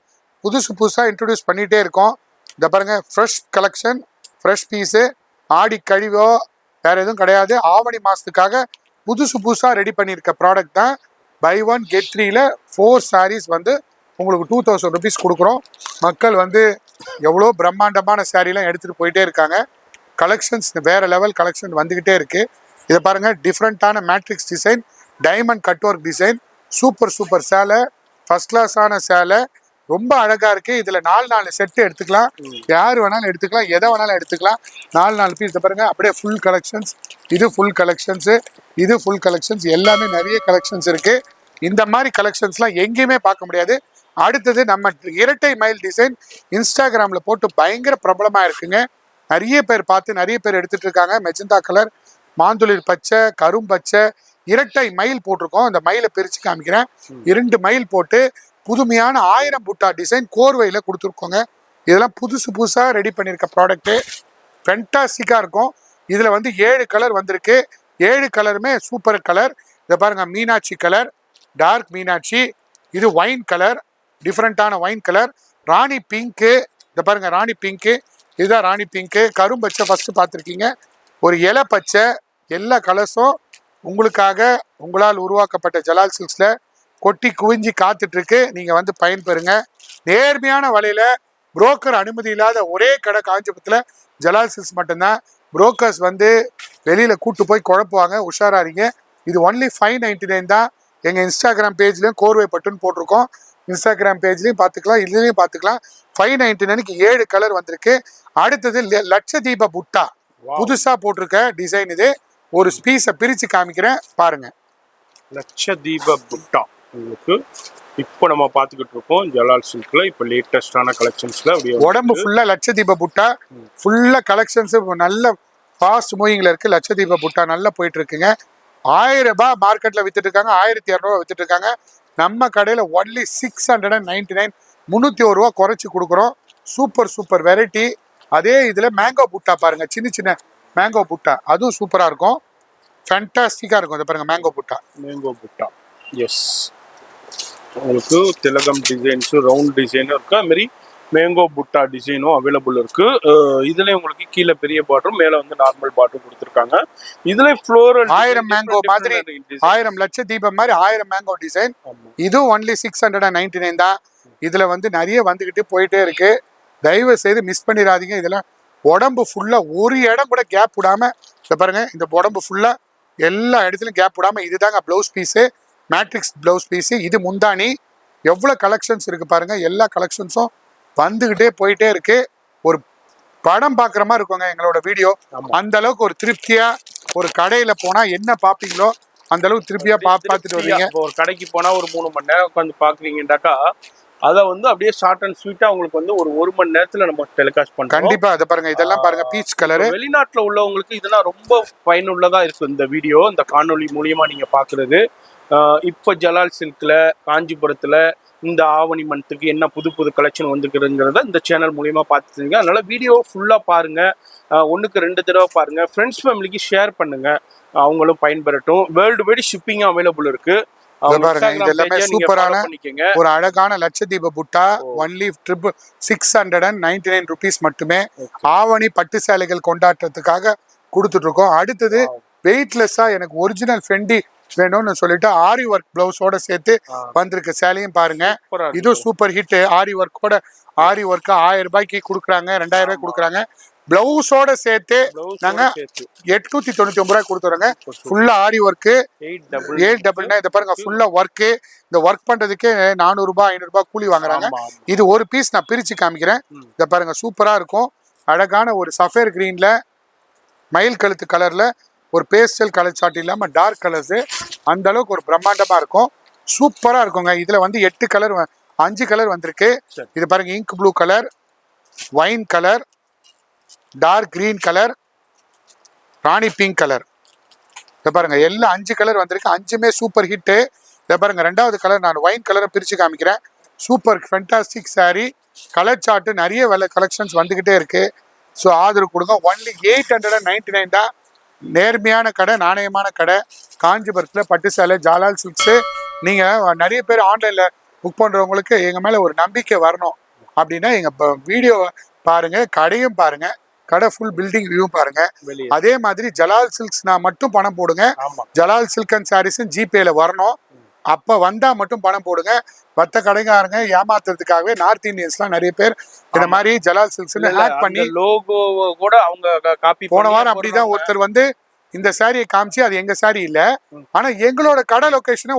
புதுசாக இன்ட்ரடியூஸ் பண்ணிகிட்டே இருக்கோம். இதை பாருங்க, ஃப்ரெஷ் கலெக்ஷன், ஃப்ரெஷ் பீஸு. ஆடி கழிவோ வேற எதுவும் கிடையாது. ஆவணி மாதத்துக்காக புதுசாக ரெடி பண்ணியிருக்க ப்ராடக்ட் தான். பை 1 get 3ல 4 sarees வந்து உங்களுக்கு 2000 ருபீஸ் கொடுக்குறோம். மக்கள் வந்து எவ்வளோ பிரம்மாண்டமான சாரீலாம் எடுத்துகிட்டு போயிட்டே இருக்காங்க. கலெக்ஷன்ஸ் வேற லெவல் கலெக்ஷன் வந்துகிட்டே இருக்கு. இதை பாருங்க, டிஃப்ரெண்டான matrix design, diamond cut work design, super சேலை, ஃபர்ஸ்ட் கிளாஸான சேலை, ரொம்ப அழகா இருக்கு. இதுல 4 செட்டு எடுத்துக்கலாம், யார் வேணாலும் எடுத்துக்கலாம், எதை வேணாலும் எடுத்துக்கலாம். 4 பீஸ். இதை பாருங்க, அப்படியே ஃபுல் கலெக்ஷன்ஸ். இது ஃபுல் கலெக்ஷன்ஸ், இது ஃபுல் கலெக்ஷன்ஸ். எல்லாமே நிறைய கலெக்ஷன்ஸ் இருக்கு. இந்த மாதிரி கலெக்ஷன்ஸ்லாம் எங்கேயுமே பார்க்க முடியாது. அடுத்தது நம்ம இரட்டை மயில் டிசைன் இன்ஸ்டாகிராம்ல போட்டு பயங்கர பிரபலமா இருக்குங்க. நிறைய பேர் பார்த்து நிறைய பேர் எடுத்துட்டு இருக்காங்க. மெஜந்தா கலர், மாந்துளிர் பச்சை, கரும் பச்சை, இரட்டை மயில் போட்டிருக்கோம். இந்த மயிலை பிரிச்சு காமிக்கிறேன். 2 மயில் போட்டு புதுமையான 1000 புட்டா டிசைன் கோர்வையில கொடுத்துருக்கோங்க. இதெல்லாம் புதுசா ரெடி பண்ணியிருக்க ப்ராடக்ட்டு, ஃபென்டாஸ்டிக்கா இருக்கும். இதுல வந்து 7 கலர் வந்திருக்கு. 7 கலருமே சூப்பர் கலர். இதை பாருங்க, மீனாட்சி கலர், டார்க் மீனாட்சி, இது ஒயின் கலர், டிஃப்ரெண்டான ஒயின் கலர், ராணி பிங்க்கு. இதை பாருங்க, ராணி பிங்க்கு, இதுதான் ராணி பிங்க்கு. கரும்பச்சை ஃபர்ஸ்ட் பார்த்துருக்கீங்க. ஒரு இலை பச்சை, எல்லா கலர்ஸும் உங்களுக்காக உங்களால் உருவாக்கப்பட்ட ஜலால் சில்க்ஸ்ல கொட்டி குவிஞ்சி காத்துட்டு இருக்கு. நீங்க வந்து பயன்பெறுங்க. நேர்மையான வலையில புரோக்கர் அனுமதி இல்லாத ஒரே கடை காஞ்சிபுரத்துல ஜலால் சில்க்ஸ் மட்டும்தான். புரோக்கர்ஸ் வந்து வெளியில கூட்டு போய் குழப்புவாங்க, உஷாராரிங்க. இது ஒன்லி 599 தான். எங்க இன்ஸ்டாகிராம் பேஜ்லயும் கோர்வை பட்டுன்னு போட்டிருக்கோம். இன்ஸ்டாகிராம் பேஜ்லயும் பார்த்துக்கலாம், இதுலயும் பார்த்துக்கலாம். 599க்கு 7 கலர் வந்திருக்கு. அடுத்தது லட்சதீப புட்டா புதுசா போட்டிருக்க டிசைன். இது ஒரு பீஸை பிரிச்சு காமிக்கிறேன் பாருங்க. லட்சதீப புட்டா உங்களுக்கு இப்போ நம்ம பார்த்துக்கிட்டு இருக்கோம் ஜலால் சில்க்ல. இப்போ லேட்டஸ்டான கலெக்ஷன்ஸ்ல அப்படியே உடம்பு ஃபுல்லா லட்சதீப புட்டா, ஃபுல்லா கலெக்ஷன்ஸ் நல்ல ஃபாஸ்ட் மூவிங்ல இருக்கு. லட்சதீப புட்டா நல்லா போயிட்டு இருக்குங்க. 1000 ரூபாய் மார்க்கெட்ல வித்துட்டு இருக்காங்க, 1200 வித்துட்டு இருக்காங்க. நம்ம கடையில ஒன்லி 699, 301 ரூபா குறைச்சி கொடுக்குறோம். Super super variety. அதே இதுல மேங்கோ புட்டா பாருங்க, சின்ன சின்ன மேங்கோ புட்டா, அதுவும் சூப்பரா இருக்கும், ஃபேண்டாஸ்டிக்கா இருக்கும். இதை பாருங்க மேங்கோ புட்டா. மேங்கோ புட்டா எஸ், உங்களுக்கு திலகம் டிசைன்ஸு ரவுண்ட் டிசைனும் இருக்கு, அது மாதிரி மேங்கோ புட்டா டிசைனும் அவைலபிள் இருக்கு. இதுல உங்களுக்கு கீழே பெரிய பாட்டும் மேல வந்து நார்மல் பாட்டும் கொடுத்துருக்காங்க. இதுல ஃப்ளோரல் 1000 மேங்கோ மாதிரி 1000 லட்சதீபம் மாதிரி 1000 மேங்கோ டிசைன். இதுவும் ஒன்லி 699 தான். இதுல வந்து நிறைய வந்துகிட்டு போயிட்டே இருக்கு. தயவு செய்து மிஸ் பண்ணிடாதீங்க. இதெல்லாம் உடம்பு ஃபுல்லா ஒரு இடம் கூட கேப் விடாம, இதை பாருங்க, இந்த உடம்பு ஃபுல்லா எல்லா இடத்துலயும் கேப் விடாம. இதுதாங்க blouse piece, matrix blouse piece. இது முந்தானி. எவ்வளவு கலெக்ஷன்ஸ் இருக்கு பாருங்க. எல்லா கலெக்ஷன்ஸும் வந்துகிட்டே போயிட்டே இருக்கு. ஒரு படம் பாக்குற மாதிரி இருக்குங்க எங்களோட வீடியோ. அந்த அளவுக்கு ஒரு திருப்தியா, ஒரு கடையில போனா என்ன பாப்பீங்களோ அந்த அளவுக்கு திருப்தியா பார்த்துட்டு வருவீங்க. ஒரு கடைக்கு போனா ஒரு 3 மணி நேரம் உட்காந்து பாக்குறீங்கன்னாக்கா அதை வந்து அப்படியே ஷார்ட் அண்ட் ஸ்வீட்டா உங்களுக்கு வந்து ஒரு 1 மணி நேரத்துல நம்ம டெலிகாஸ்ட் பண்றோம். கண்டிப்பா. அதை பாருங்க, இதெல்லாம் பாருங்க பீச் கலர். வெளிநாட்டுல உள்ளவங்களுக்கு இதெல்லாம் ரொம்ப பயனுள்ளதா இருக்கு இந்த வீடியோ, இந்த காணொலி மூலியமா நீங்க பாக்குறது. இப்போ ஜலால் சில்க்ல காஞ்சிபுரத்துல இந்த ஆவணி மந்த்துக்கு என்ன புது புது கலெக்ஷன் வந்துக்கிறதுங்கிறத இந்த சேனல் மூலியமா பார்த்துருங்க. அதனால வீடியோ ஃபுல்லா பாருங்க, 1க்கு 2 தடவை பாருங்க, ஃப்ரெண்ட்ஸ் ஃபேமிலிக்கு ஷேர் பண்ணுங்க, அவங்களும் பயன்பெறட்டும். வேர்ல்டு வைடு ஷிப்பிங் அவைலபிள் இருக்கு. சூப்பரான ஒரு அழகான லட்சதீப புட்டா ஒன்லி 699 ருபீஸ் மட்டுமே. ஆவணி பட்டு சேலைகள் கொண்டாட்டத்துக்காக கொடுத்துட்டு இருக்கோம். அடுத்தது வெயிட்லெஸ்ஸா எனக்கு ஒரிஜினல் ஃபெண்டி வேணும்னு சொல்லிட்டு ஆரி ஒர்க் பிளவுஸோட சேர்த்து வந்திருக்கு சேலையும் பாருங்க. இது சூப்பர் ஹிட். ஆரி ஒர்க்கோட, ஆரி ஒர்க் 1000 ரூபாய்க்கு கொடுக்குறாங்க, 2000 ரூபாய்க்கு கொடுக்குறாங்க. பிளவுஸோட சேர்த்து நாங்க 899 ரூபாய் கொடுத்துறோங்க. ஃபுல்லா ஆரி ஒர்க்கு 899. இதை பாருங்க ஃபுல்லா ஒர்க்கு. இந்த ஒர்க் பண்றதுக்கு 400 ரூபாய் 500 ரூபாய் கூலி வாங்குறாங்க. இது ஒரு பீஸ் நான் பிரிச்சு காமிக்கிறேன். இதை பாருங்க சூப்பரா இருக்கும். அழகான ஒரு சஃபேர் கிரீன்ல மயில் கழுத்து கலர்ல ஒரு பேஸ்டல் கலர் சாட் இல்லாம டார்க் கலர்ஸ், அந்த அளவுக்கு ஒரு பிரம்மாண்டமா இருக்கும். சூப்பரா இருக்குங்க. இதுல வந்து 8 கலர் 5 கலர் வந்திருக்கு. இது பாருங்க, ink blue colour, wine colour, dark green colour, rani pink colour. இதை பாருங்க எல்லாம் 5 கலர் வந்திருக்கு. 5மே சூப்பர் ஹிட்டு. இதை பாருங்க 2வது கலர் நான் வைன் கலரை பிரிச்சு காமிக்கிறேன். Super fantastic sari. Colour chart நிறைய வெள்ளை கலெக்ஷன்ஸ் வந்துகிட்டே இருக்கு. ஸோ ஆதரவு கொடுங்க. ஒன்லி 899 தான். நேர்மையான கடை, நாணயமான கடை. காஞ்சிபுரத்தில் பட்டு சேலை ஜலால் சில்க்ஸு. நீங்கள் நிறைய பேர் ஆன்லைனில் புக் பண்ணுறவங்களுக்கு எங்கள் மேலே ஒரு நம்பிக்கை வரணும் அப்படின்னா எங்கள் வீடியோவை பாருங்கள், கடையும் பாருங்கள், கடை ஃபுல் பில்டிங் வியூ பாருங்க. அதே மாதிரி ஜலால் சில்க்ஸ் நான் மட்டும் பணம் போடுங்க. ஜலால் சில்க் அண்ட் சாரீஸும் ஜிபேல வரணும். அப்ப வந்தா மட்டும் பணம் போடுங்க. மற்ற கடைக்காரங்க ஏமாத்துறதுக்காகவே நார்த் இந்தியன்ஸ்லாம் நிறைய பேர் இந்த மாதிரி ஜலால் சில்க்ஸ்ல ஹேக் பண்ணி லோகோ கூட அவங்க காப்பி. போன வாரம் அப்படிதான் ஒருத்தர் வந்து இந்த சாரியை காமிச்சு அது எங்க சாரி இல்ல, ஆனா எங்களோட கடை லொகேஷனை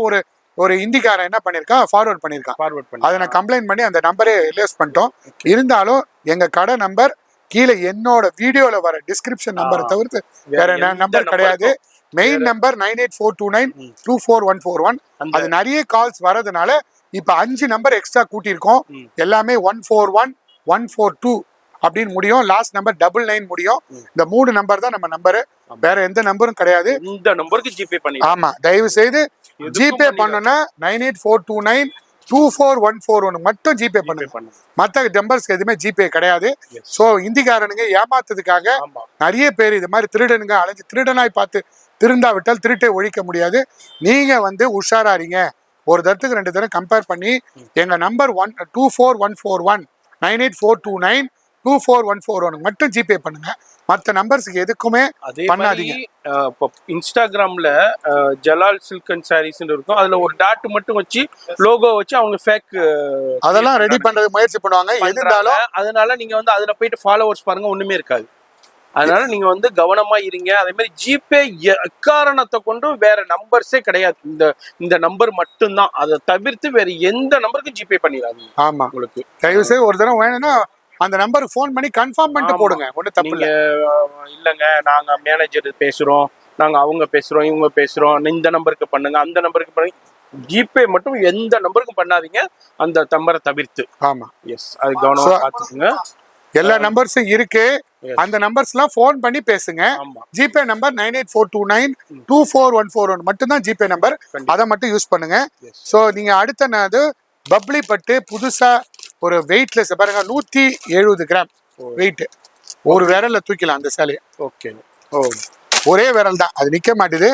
ஒரு இந்திக்காரன் என்ன பண்ணிருக்கான், ஃபார்வர்ட் பண்ணிருக்கான். அதை நான் கம்ப்ளைண்ட் பண்ணி அந்த நம்பரே ரிலீஸ் பண்ணிட்டோம். இருந்தாலும் எங்க கடை நம்பர் கீழே என்னோட வீடியோல வர டிஸ்கிரிப்ஷன் நம்பரை தவிர்த்து வேற நம்பர் கிடையாது. Main number 9842924141. அது நிறைய கால்ஸ் வரதுனால இப்ப 5 நம்பர் எக்ஸ்ட்ரா கூட்டியிருக்கோம். எல்லாமே 141 142 அப்படின்னு முடியும். லாஸ்ட் நம்பர் 99 முடியும். இந்த 3 நம்பர் தான் நம்ம நம்பரு, வேற எந்த நம்பரும் கிடையாது. இந்த நம்பருக்கு ஜிபே பண்ணி. ஆமா, தயவு செய்து ஜிபே பண்ணணும்னா 9842924141 மட்டும் ஜிபே பண்ணுங்க. மற்ற நம்பர்ஸ் எதுவுமே ஜிபே கிடையாது. சோ இந்திக்காரனுங்க ஏமாத்ததுக்காக நிறைய பேர் இது மாதிரி திருடனுங்க அலைஞ்சு திருடனாய் பார்த்து திருந்தாவிட்டால் திருட்டை ஒழிக்க முடியாது. நீங்க வந்து உஷாராறீங்க. ஒரு தரத்துக்கு 2 தரம் கம்பேர் பண்ணி எங்க நம்பர் 24141 98429 24141 மட்டும் ஜிபே பண்ணுங்க. மற்ற நம்பர்ஸ்க்கு எதுக்குமே அதே பண்ணாதீங்க. மாதிரி இப்போ இன்ஸ்டாகிராம்ல ஜலால் சில்க் அண்ட் சாரீஸ்ன்னு இருக்கும், அதுல ஒரு டாட் மட்டும் வச்சு லோகோ வச்சு அவங்க ஃபேக் அதெல்லாம் ரெடி பண்றது முயற்சி பண்ணுவாங்க. எது இருந்தாலும் அதனால நீங்க வந்து அதுல போயிட்டு ஃபாலோவர்ஸ் பாருங்க, ஒண்ணுமே இருக்காது. அதனால நீங்க வந்து கவனமா இருங்க. அதே மாதிரி ஜிபே எக்காரணத்தை கொண்டும் வேற நம்பர்ஸே கிடையாது, இந்த இந்த நம்பர் மட்டும்தான். அதை தவிர்த்து வேற எந்த நம்பருக்கும் ஜிபே பண்ணிடாதீங்க. ஆமா, உங்களுக்கு தயவு செய்து ஒரு தடவை வேணும்னா அந்த நம்பருக்கு ஃபோன் பண்ணி கன்ஃபார்ம் பண்ணிட்டு போடுங்க, ஒன்றும் தப்பு நீங்க இல்லை. இல்லைங்க நாங்க மேனேஜர் பேசுறோம், நாங்க அவங்க பேசுறோம், இவங்க பேசுறோம், இந்த நம்பருக்கு பண்ணுங்க, அந்த நம்பருக்கு பண்ணுங்க, ஜிபே மட்டும் எந்த நம்பருக்கும் பண்ணாதீங்க, அந்த நம்பரை தவிர்த்து. ஆமா, எஸ், அது கவனமா பாத்துக்குங்க. எல்லா நம்பர்ஸும் இருக்கு, அந்த நம்பர்ஸ்லாம் ஃபோன் பண்ணி பேசுங்க. ஜிபே நம்பர் 9842924141 மட்டும் தான் ஜிபே நம்பர், அதை மட்டும் யூஸ் பண்ணுங்க. ஸோ நீங்க அடுத்த நாது பப்ளி பட்டு புதுசா ஒரு வெயிட்லெஸ் பாருங்க, 170 கிராம் வெயிட், ஒரு விரல்ல தூக்கலாம் அந்த சேலையை. ஓகே, ஒரே விரல் தான், அது நிக்க மாட்டேது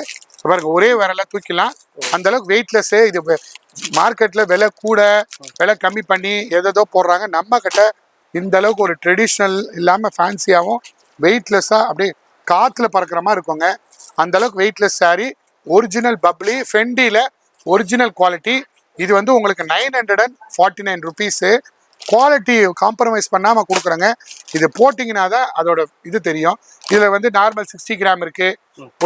பாருங்க, ஒரே விரல்ல தூக்கலாம். அந்த அளவுக்கு வெயிட்லெஸ். இது மார்க்கெட்ல விலை கூட, விலை கம்மி பண்ணி எதோ போடுறாங்க. நம்ம கிட்ட இந்த அளவுக்கு ஒரு ட்ரெடிஷ்னல் இல்லாம ஃபேன்சியாகவும் வெயிட்லெஸ்ஸா அப்படியே காத்துல பறக்கிற மாதிரி இருக்குங்க. அந்த அளவுக்கு வெயிட்லெஸ் சாரி, ஒரிஜினல் பப்ளி ஃபெண்டில ஒரிஜினல் குவாலிட்டி. இது வந்து உங்களுக்கு 949 ருபீஸு. குவாலிட்டி காம்ப்ரமைஸ் பண்ணாமல் கொடுக்குறேங்க. இது போட்டிங்கன்னா தான் அதோட இது தெரியும். இதில் வந்து நார்மல் 60 கிராம் இருக்குது,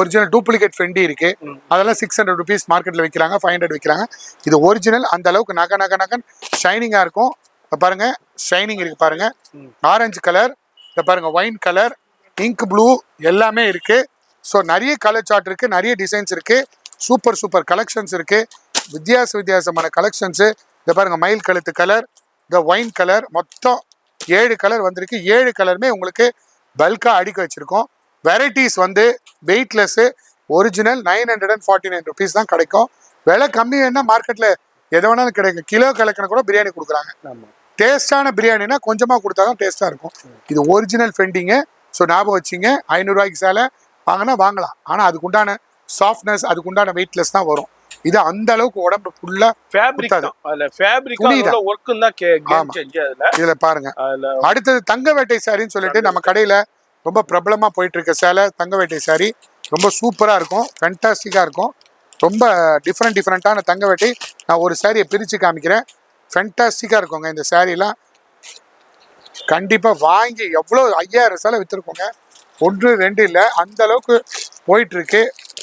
ஒரிஜினல் டூப்ளிகேட் ஃபெண்டி இருக்குது, அதெல்லாம் 600 ருபீஸ் மார்க்கெட்டில் விற்கிறாங்க, 500 விற்கிறாங்க. இது ஒரிஜினல், அந்த அளவுக்கு நகன் ஷைனிங்காக இருக்கும். பாருங்க, ஷைனிங் இருக்கு பாருங்க, ஆரஞ்சு கலர், இதை பாருங்க ஒயின் கலர், இங்க் ப்ளூ எல்லாமே இருக்கு. ஸோ நிறைய கலர் சார்ட் இருக்கு, நிறைய டிசைன்ஸ் இருக்கு, சூப்பர் கலெக்ஷன்ஸ் இருக்கு, வித்தியாசமான கலெக்ஷன்ஸு. இதை பாருங்க, மயில் கழுத்து கலர், இந்த ஒயின் கலர், மொத்தம் 7 கலர் வந்திருக்கு. 7 கலருமே உங்களுக்கு பல்காக அடுக்க வச்சிருக்கோம். வெரைட்டிஸ் வந்து வெயிட்லெஸ்ஸு, ஒரிஜினல் 949 ருபீஸ் தான் கிடைக்கும். விலை கம்மி வேணா மார்க்கெட்டில் எதை வேணாலும் கிடைக்கும். கிலோ கலக்கின கூட பிரியாணி கொடுக்குறாங்க. டேஸ்டான பிரியாணினா கொஞ்சமாக கொடுத்தா தான் டேஸ்ட்டாக இருக்கும். இது ஒரிஜினல் ஃபெண்டிங்கு. ஸோ ஞாபகம் வச்சிங்க, 500 ரூபாய்க்கு சேலை வாங்கினா வாங்கலாம், ஆனால் அதுக்குண்டான சாஃப்ட்னஸ், அதுக்குண்டான வெயிட்லெஸ் தான் வரும். இது அந்த அளவுக்கு உடம்பு ஃபுல்லா ஃபேப்ரிக் தான், அதுல ஃபேப்ரிக் அதோட வர்க்கும் தான் கேம் சேஞ்ச். இதுல பாருங்க, அடுத்தது தங்க வேட்டை சாரின்னு சொல்லிட்டு நம்ம கடையில ரொம்ப பிரபலமா போயிட்டு இருக்க சேலை தங்க வேட்டை சாரி. ரொம்ப சூப்பரா இருக்கும், ஃபேண்டாஸ்டிக்கா இருக்கும். ரொம்ப டிஃப்ரெண்டான தங்க வேட்டை. நான் ஒரு சாரியை பிரிச்சு காமிக்கிறேன், ஃபேண்டாஸ்டிக்கா இருக்குங்க. இந்த சாரிலாம் கண்டிப்பா வாங்கி எவ்வளோ 5000 சேலை வித்துருக்கோங்க, 1 2 இல்லை, அந்த அளவுக்கு போயிட்டு இருக்கு.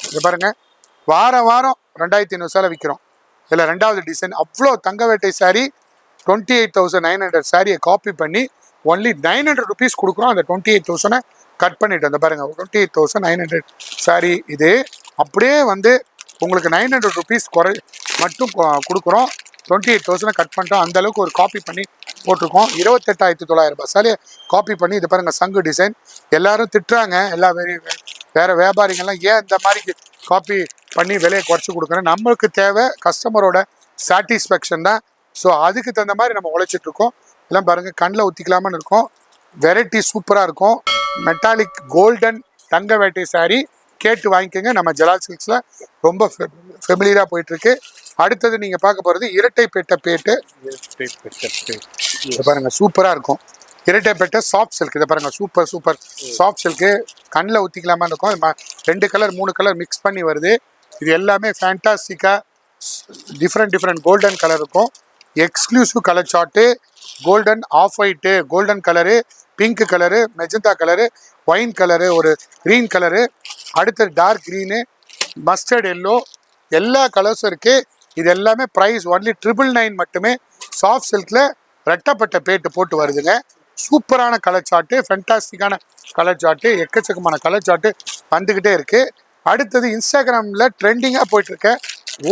இது பாருங்க, வாரம் 2500 சேலை விற்கிறோம். இதில் 2வது டிசைன் அவ்வளோ தங்க வேட்டை சாரி 28,900 சாரியை காப்பி பண்ணி ஒன்லி 900 ருபீஸ் கொடுக்குறோம். அந்த 28,000 கட் பண்ணிட்டு அந்த பாருங்க, 28,900 சாரி. இது அப்படியே வந்து உங்களுக்கு 900 ருபீஸ் மட்டும் கொடுக்குறோம். 28,000 கட் பண்ணிட்டோம். அந்த அளவுக்கு ஒரு காப்பி பண்ணி போட்டிருக்கோம். 28,900 சாரியை காப்பி பண்ணி. இது பாருங்க, சங்கு டிசைன். எல்லாரும் திட்டுறாங்க, எல்லா வேற வியாபாரிகள்லாம், ஏன் இந்த மாதிரி காப்பி பண்ணி விலையை குறைச்சி கொடுக்குறேன். நம்மளுக்கு தேவை கஸ்டமரோட சாட்டிஸ்ஃபேக்ஷன் தான். ஸோ அதுக்கு தகுந்த மாதிரி நம்ம உழைச்சிட்டு இருக்கோம். எல்லாம் பாருங்க, கண்ணில் ஊற்றிக்கலாமன்னு இருக்கும். வெரைட்டி சூப்பராக இருக்கும். மெட்டாலிக் கோல்டன் தங்க வேட்டை சாரி கேட்டு வாங்கிக்கோங்க. நம்ம ஜலால் சில்க்ஸில் ரொம்ப ஃபெமிலியராக போயிட்டு இருக்கு. அடுத்தது நீங்க பார்க்க போறது இரட்டைப்பேட்டை பேட்டு. இதை பாருங்க, சூப்பராக இருக்கும். இரட்டைப்பேட்டை சாஃப்ட் சில்க். இதை பாருங்க, சூப்பர் சாஃப்ட் சில்க்கு. கண்ணில் ஊற்றிக்கலாமா இருக்கும். 2 கலர் 3 கலர் மிக்ஸ் பண்ணி வருது. இது எல்லாமே ஃபேண்டாஸ்டிக்காக டிஃப்ரெண்ட் கோல்டன் கலர் இருக்கும். Exclusive colour chart, golden of white, golden colour, pink colour, magenta colour, wine colour, ஒரு க்ரீன் கலரு, அடுத்தது டார்க் க்ரீனு, மஸ்டர்ட் எல்லோ, எல்லா கலர்ஸும் இருக்குது. இது எல்லாமே ப்ரைஸ் ஒன்லி 999 மட்டுமே. சாஃப்ட் சில்கில் ரெட்டப்பட்ட பேட்டு போட்டு வருதுங்க. சூப்பரான கலர் சார்ட்டு, ஃபென்டாஸ்டிக்கான கலர் சார்ட்டு, எக்கச்சக்கமான கலர் சார்ட்டு வந்துக்கிட்டே இருக்குது. அடுத்தது இன்ஸ்டாகிராமில் ட்ரெண்டிங்காக போயிட்டுருக்க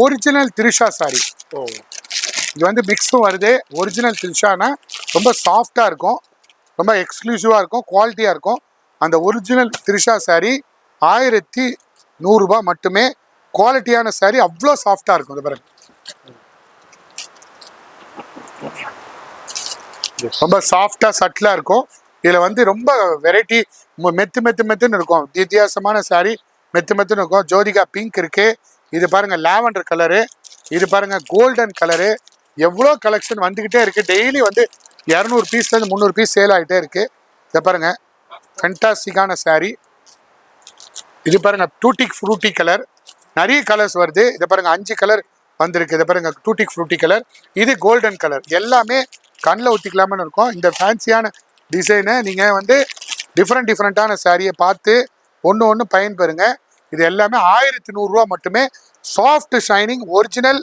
ஒரிஜினல் திரிஷா சாரி. இது வந்து மிக்ஸும் வருது. ஒரிஜினல் திரிஷானா ரொம்ப சாஃப்டாக இருக்கும், ரொம்ப எக்ஸ்க்ளூசிவாக இருக்கும், குவாலிட்டியாக இருக்கும். அந்த ஒரிஜினல் திரிஷா சாரி 1100 ரூபாய் மட்டுமே. குவாலிட்டியான சாரி, அவ்வளோ சாஃப்டாக இருக்கும். இது பாருங்க, ரொம்ப சாஃப்டாக சட்டிலாக இருக்கும். இதில் வந்து ரொம்ப வெரைட்டி, மெத்துன்னு இருக்கும். வித்தியாசமான சாரி, மெத்துன்னு இருக்கும். ஜோதிகா பிங்க் இருக்குது. இது பாருங்கள் லாவெண்டர் கலரு. இது பாருங்கள் கோல்டன் கலரு. எவ்வளோ கலெக்ஷன் வந்துக்கிட்டே இருக்குது. டெய்லி வந்து 200 பீஸ்லேருந்து 300 பீஸ் சேல் ஆகிட்டே இருக்குது. இதை பாருங்கள், ஃபென்டாஸ்டிக்கான saree. இது பாருங்க டூட்டிக் ஃப்ரூட்டி கலர், நிறைய கலர்ஸ் வருது. இதை பாருங்க 5 கலர் வந்திருக்கு. இதை பாருங்க டூட்டிக் ஃப்ரூட்டி கலர், இது கோல்டன் கலர். எல்லாமே கண்ணில் ஊற்றிக்கலாமனு இருக்கும். இந்த ஃபேன்சியான டிசைனை நீங்கள் வந்து டிஃப்ரெண்ட்டான சாரியை பார்த்து ஒன்று பயன்பெறுங்க. இது எல்லாமே 1100 ரூபா மட்டுமே. Soft shining original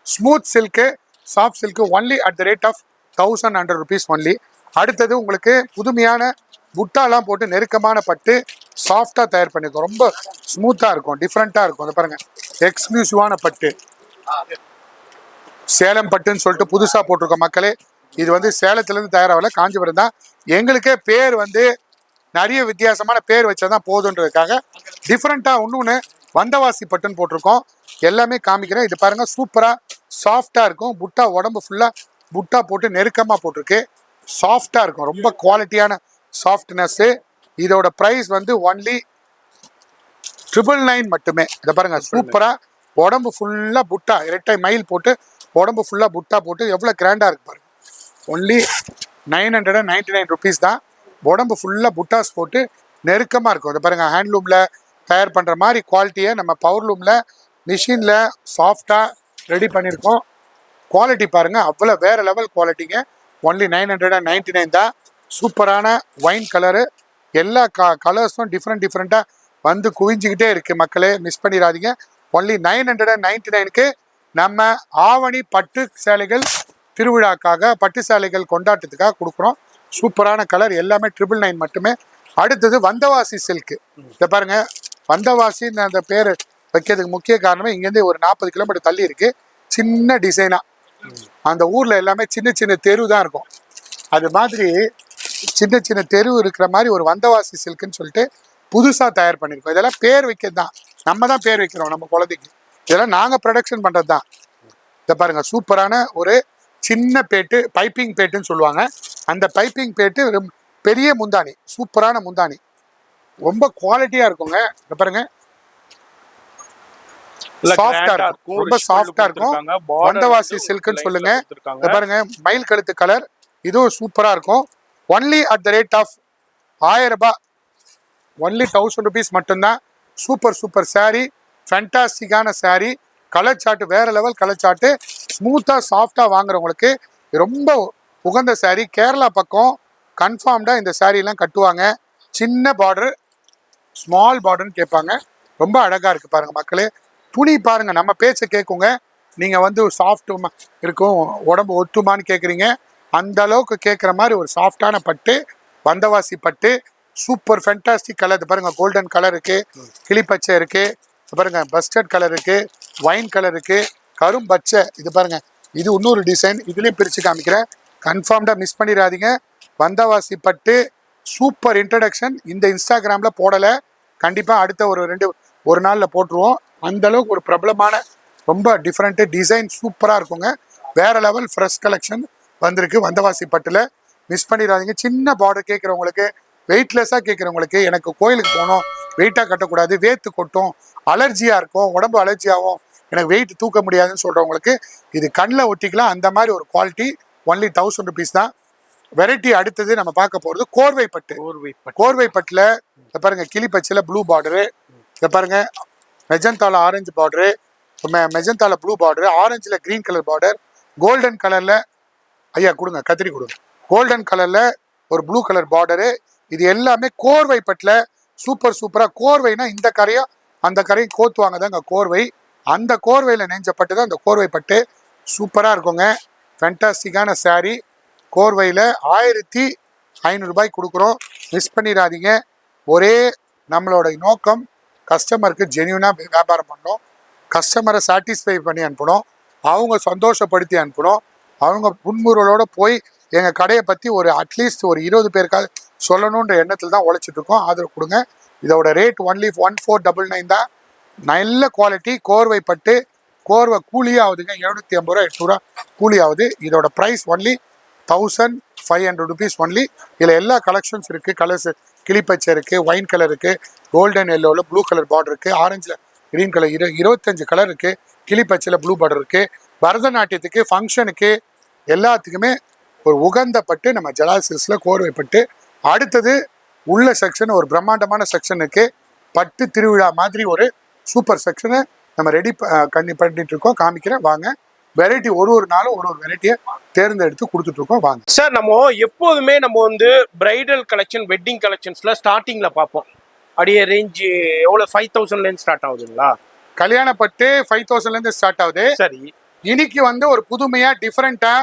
smooth silk, soft silk only at the rate of 1100 rupees only. அடுத்தது உங்களுக்கு புதுமையான புட்டாலாம் போட்டு நெருக்கமான பட்டு சாஃப்டாக தயார் பண்ணியிருக்கோம். ரொம்ப ஸ்மூத்தாக இருக்கும், டிஃப்ரெண்ட்டாக இருக்கும். அதை பாருங்கள், எக்ஸ்க்ளூசிவான பட்டு, சேலம் பட்டுன்னு சொல்லிட்டு புதுசாக போட்டிருக்கோம் மக்களே. இது வந்து சேலத்துலேருந்து தயாராகல, காஞ்சிபுரம் தான். எங்களுக்கே பேர் வந்து நிறைய வித்தியாசமான பேர் வச்சா தான் போதுன்றதுக்காக டிஃப்ரெண்ட்டாக இன்னொன்று வந்தவாசி பட்டுன்னு போட்டிருக்கோம். எல்லாமே காமிக்கிறேன். இது பாருங்கள், சூப்பராக சாஃப்டாக இருக்கும். புட்டா உடம்பு ஃபுல்லாக புட்டா போட்டு நெருக்கமாக போட்டிருக்கு. சாஃப்டாக இருக்கும், ரொம்ப குவாலிட்டியான சாஃப்ட்னஸ்ஸு. இதோட ப்ரைஸ் வந்து ஒன்லி 999 மட்டுமே. இதை பாருங்கள், சூப்பராக உடம்பு ஃபுல்லாக புட்டா, இரட்டை மயில் போட்டு உடம்பு ஃபுல்லாக புட்டா போட்டு எவ்வளோ கிராண்டாக இருக்கு பாருங்கள். ஒன்லி 999 rupees தான். உடம்பு ஃபுல்லாக புட்டாஸ் போட்டு நெருக்கமாக இருக்கும். இதை பாருங்கள், ஹேண்ட்லூமில் தயார் பண்ணுற மாதிரி குவாலிட்டியை நம்ம பவர்லூமில் மிஷினில் சாஃப்டாக ரெடி பண்ணியிருக்கோம். குவாலிட்டி பாருங்கள், அவ்வளோ வேறு லெவல் குவாலிட்டிங்க. ஒன்லி 999 தான். சூப்பரான ஒயின் கலரு, எல்லா கலர்ஸும் டிஃப்ரெண்ட்டாக வந்து குவிஞ்சிக்கிட்டே இருக்குது மக்களே. மிஸ் பண்ணிடாதீங்க. ஒன்லி 999க்கு நம்ம ஆவணி பட்டு சேலைகள் திருவிழாக்காக, பட்டு சேலைகள் கொண்டாட்டத்துக்காக கொடுக்குறோம். சூப்பரான கலர், எல்லாமே 999 மட்டுமே. அடுத்தது வந்தவாசி சில்க்கு. இதை பாருங்க, வந்தவாசின்னு அந்த பேர் வைக்கிறதுக்கு முக்கிய காரணமே இங்கேருந்து ஒரு 40 கிலோமீட்டர் தள்ளி இருக்கு. சின்ன டிசைனா அந்த ஊர்ல எல்லாமே சின்ன தெரு தான் இருக்கும். அது மாதிரி சின்ன தெரு இருக்கிற மாதிரி ஒரு வந்தவாசி சில்க்குன்னு சொல்லிட்டு புதுசாக தயார் பண்ணியிருக்கோம். இதெல்லாம் பேர் வைக்கிறது தான், நம்ம தான் பேர் வைக்கிறோம் நம்ம குழந்தைக்கு. இதெல்லாம் நாங்கள் ப்ரொடக்ஷன் பண்ணுறது தான். இதை பாருங்க, சூப்பரான ஒரு சின்ன பேட்டு, பைப்பிங் பேட்டுன்னு சொல்லுவாங்க. அந்த பைப்பிங் பேட்டு பெரிய முந்தானி, சூப்பரான முந்தானி, ரொம்ப குவாலிட்டியா இருக்குங்க. இதை பாருங்க, சாஃப்டா இருக்கும், ரொம்ப சாஃப்டா இருக்கும். வந்தவாசி சில்க்னு சொல்லுங்க. இதை பாருங்க, மயில் கழுத்து கலர், இதுவும் சூப்பரா இருக்கும். Only at the rate of 1000 ரூபாய், ஒன்லி 1000 rupees மட்டும்தான். சூப்பர் saree, ஃபேண்டாஸ்டிக்கான saree. கலர் சாட்டு வேற லெவல் கலர் சாட்டு, ஸ்மூத்தாக சாஃப்டாக வாங்குறவங்களுக்கு ரொம்ப உகந்த saree. கேரளா பக்கம் கன்ஃபார்ம்டாக இந்த சாரீலாம் கட்டுவாங்க. சின்ன பார்டர், ஸ்மால் பார்டர்னு கேட்பாங்க. ரொம்ப அழகாக இருக்குது பாருங்கள் மக்களே. துணி பாருங்கள், நம்ம பேச்சை கேட்குங்க. நீங்கள் வந்து சாஃப்ட் இருக்கும், உடம்பு ஒத்துமான்னு கேட்குறீங்க. அந்த அளவுக்கு கேட்குற மாதிரி ஒரு சாஃப்டான பட்டு, வந்தவாசி பட்டு, சூப்பர் ஃபேண்டாஸ்டிக் கலர். இது பாருங்கள், கோல்டன் கலர் இருக்குது, கிளிப்பச்சை இருக்குது, இது பாருங்கள் பஸ்டர்ட் கலர் இருக்குது, ஒயின் கலர் இருக்குது, கரும் பச்சை. இது பாருங்கள், இது இன்னொரு டிசைன். இதுலேயும் பிரித்து காமிக்கிறேன், கன்ஃபார்ம்டாக மிஸ் பண்ணிடாதீங்க. வந்தவாசி பட்டு சூப்பர் இன்ட்ரடக்ஷன். இந்த இன்ஸ்டாகிராமில் போடலை, கண்டிப்பாக அடுத்த ஒரு நாளில் போட்டுருவோம். அந்தளவுக்கு ஒரு பிரபலமான ரொம்ப டிஃப்ரெண்ட்டு டிசைன், சூப்பராக இருக்குங்க. வேறு லெவல் ஃப்ரெஷ் கலெக்ஷன் வந்திருக்கு வந்தவாசி பட்டில். மிஸ் பண்ணிடாதீங்க. சின்ன பார்டர் கேட்குறவங்களுக்கு, வெயிட்லெஸ்ஸாக கேட்குறவங்களுக்கு, எனக்கு கோயிலுக்கு போகணும், வெயிட்டாக கட்டக்கூடாது, வேர்த்து கொட்டும், அலர்ஜியாக இருக்கும், உடம்பு அலர்ஜியாகும், எனக்கு வெயிட் தூக்க முடியாதுன்னு சொல்கிறவங்களுக்கு இது கண்ணில் ஒட்டிக்கலாம். அந்த மாதிரி ஒரு குவாலிட்டி. ஒன்லி 1000 rupees தான். வெரைட்டி. அடுத்தது நம்ம பார்க்க போகிறது கோர்வை பட்டு. கோர்வை பட்டில் இதை பாருங்கள், கிளி பச்சையில் ப்ளூ பார்டரு, இதை பாருங்கள் மெஜந்தாவில் ஆரஞ்சு பார்டரு, மெஜந்தாவில் ப்ளூ பார்டரு, ஆரஞ்சில் க்ரீன் கலர் பார்டர், கோல்டன் கலரில், ஐயா கொடுங்க கத்திரி கொடுங்க, கோல்டன் கலரில் ஒரு ப்ளூ கலர் பார்டரு. இது எல்லாமே கோர்வை பட்டில் சூப்பராக. கோர்வைனா இந்த கரையும் அந்த கரையும் கோத்துவாங்க தாங்க கோர்வை. அந்த கோர்வையில் நெஞ்ச பட்டு தான் அந்த கோர்வை பட்டு. சூப்பராக இருக்குங்க. ஃபேண்டாஸ்டிக்கான saree. கோர்வையில் 1500 ரூபாய்க்கு கொடுக்குறோம். மிஸ் பண்ணிடாதீங்க. ஒரே நம்மளோட நோக்கம் கஸ்டமருக்கு ஜென்யூனாக வியாபாரம் பண்ணணும், கஸ்டமரை சாட்டிஸ்ஃபை பண்ணி அனுப்பணும், அவங்க சந்தோஷப்படுத்தி அனுப்பணும். அவங்க புன்முறுவலோடு போய் எங்கள் கடையை பற்றி ஒரு அட்லீஸ்ட் ஒரு 20 பேருக்காவது சொல்லணுன்ற எண்ணத்தில் தான் உழைச்சிட்டு இருக்கோம். ஆதரவு கொடுங்க. இதோட ரேட் ஒன்லி 1499 தான். நல்ல குவாலிட்டி கோர்வை பட்டு. கோர்வை கூலி ஆகுதுங்க, 750 ரூபா 800 ரூபா கூலி ஆகுது. இதோட ப்ரைஸ் ஒன்லி 1500 rupees ஒன்லி. இதில் எல்லா கலெக்ஷன்ஸ் இருக்குது. கலர்ஸ் கிளிப்பச்சை இருக்குது, ஒயின் கலர் இருக்குது, கோல்டன் எல்லோவில் ப்ளூ கலர் பார்டர் இருக்குது, ஆரஞ்சில் க்ரீன் கலர், 25 கலர் இருக்குது, கிளிப்பச்சையில் ப்ளூ பார்டர் இருக்குது. பரதநாட்டியத்துக்கு, ஃபங்க்ஷனுக்கு, எல்லாத்துக்குமே ஒரு உகந்த பட்டு நம்ம ஜலால் சில்க்ஸில் கோர்வை பட்டு. அடுத்தது உள்ள செக்ஷன் ஒரு பிரம்மாண்டமான செக்ஷனுக்கு பட்டு திருவிழா மாதிரி ஒரு சூப்பர் செக்ஷனை நம்ம ரெடி பண்ணிட்டு இருக்கோம். காமிக்கிறேன் வாங்க. வெரைட்டி ஒரு நாளும் ஒரு வெரைட்டியை தேர்ந்தெடுத்து கொடுத்துட்டு இருக்கோம் வாங்க. சார் நம்ம எப்போதுமே நம்ம வந்து பிரைடல் கலெக்ஷன் வெட்டிங் கலெக்ஷன்ஸ்ல ஸ்டார்டிங்ல பார்ப்போம். அப்படியே ரேஞ்ச் எவ்வளவு 5000ல இருந்து ஸ்டார்ட் ஆகுதுங்களா? கல்யாண பட்டு 5000ல இருந்து ஸ்டார்ட் ஆகுது. சரி. இன்னைக்கு வந்து ஒரு புதுமையா டிஃபரெண்டா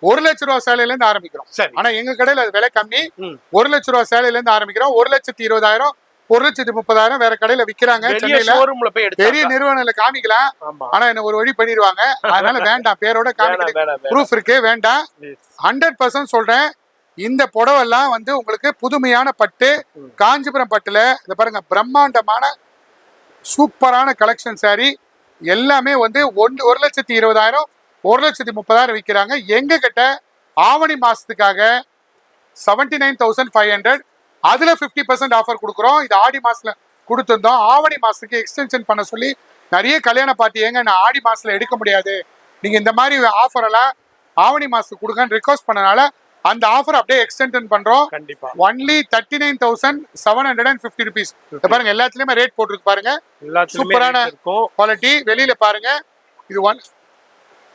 1 லட்ச ரூபா சேலையில இருந்து ஆரம்பிக்கிறோம். சரி. ஆனா எங்க கடையில அது விலை கம்மி. 1 லட்ச ரூபா சேலையில இருந்து ஆரம்பிக்கிறோம். 1,20,000 1,30,000 வேற கடையில விக்கிறாங்க. சென்னையில பெரிய நிறுவனத்துல காமிக்கலாம். ஆனா என்ன ஒரு வழி பண்ணிடுவாங்க. அதனால வேண்டாம், பேரோட காமிக்க ப்ரூஃப் இருக்கு, வேண்டாம். 100% சொல்றேன். இந்த புடவை எல்லாம் வந்து உங்களுக்கு புதுமையான பட்டு, காஞ்சிபுரம் பட்டுல இத பாருங்க, பிரம்மாண்டமான சூப்பரான கலெக்ஷன் சாரி எல்லாமே வந்து 1,20,000 1,30,000 விற்கிறாங்க. எங்க கிட்ட ஆவணி மாசத்துக்காக 79,500, அதுல 50% ஆஃபர் கொடுக்குறோம். இது ஆடி மாசத்துல கொடுத்துருந்தோம். ஆவணி மாசத்துக்கு எக்ஸ்டென்ஷன் பண்ண சொல்லி நிறைய கல்யாண பார்ட்டி ஏங்க நான் ஆடி மாசத்துல எடுக்க முடியாது, நீங்க இந்த மாதிரி ஆஃபர் எல்லாம் ஆவணி மாசத்துக்கு கொடுங்கன்னு ரிக்வஸ்ட் பண்ணனால அந்த ஆஃபர் அப்படியே எக்ஸ்டென்ஷன் பண்றோம். கண்டிப்பா. Only 39,750 rupees. பாருங்க எல்லாத்துலயுமே ரேட் போட்டுருக்கு பாருங்க. சூப்பரான குவாலிட்டி. வெளியில பாருங்க, இது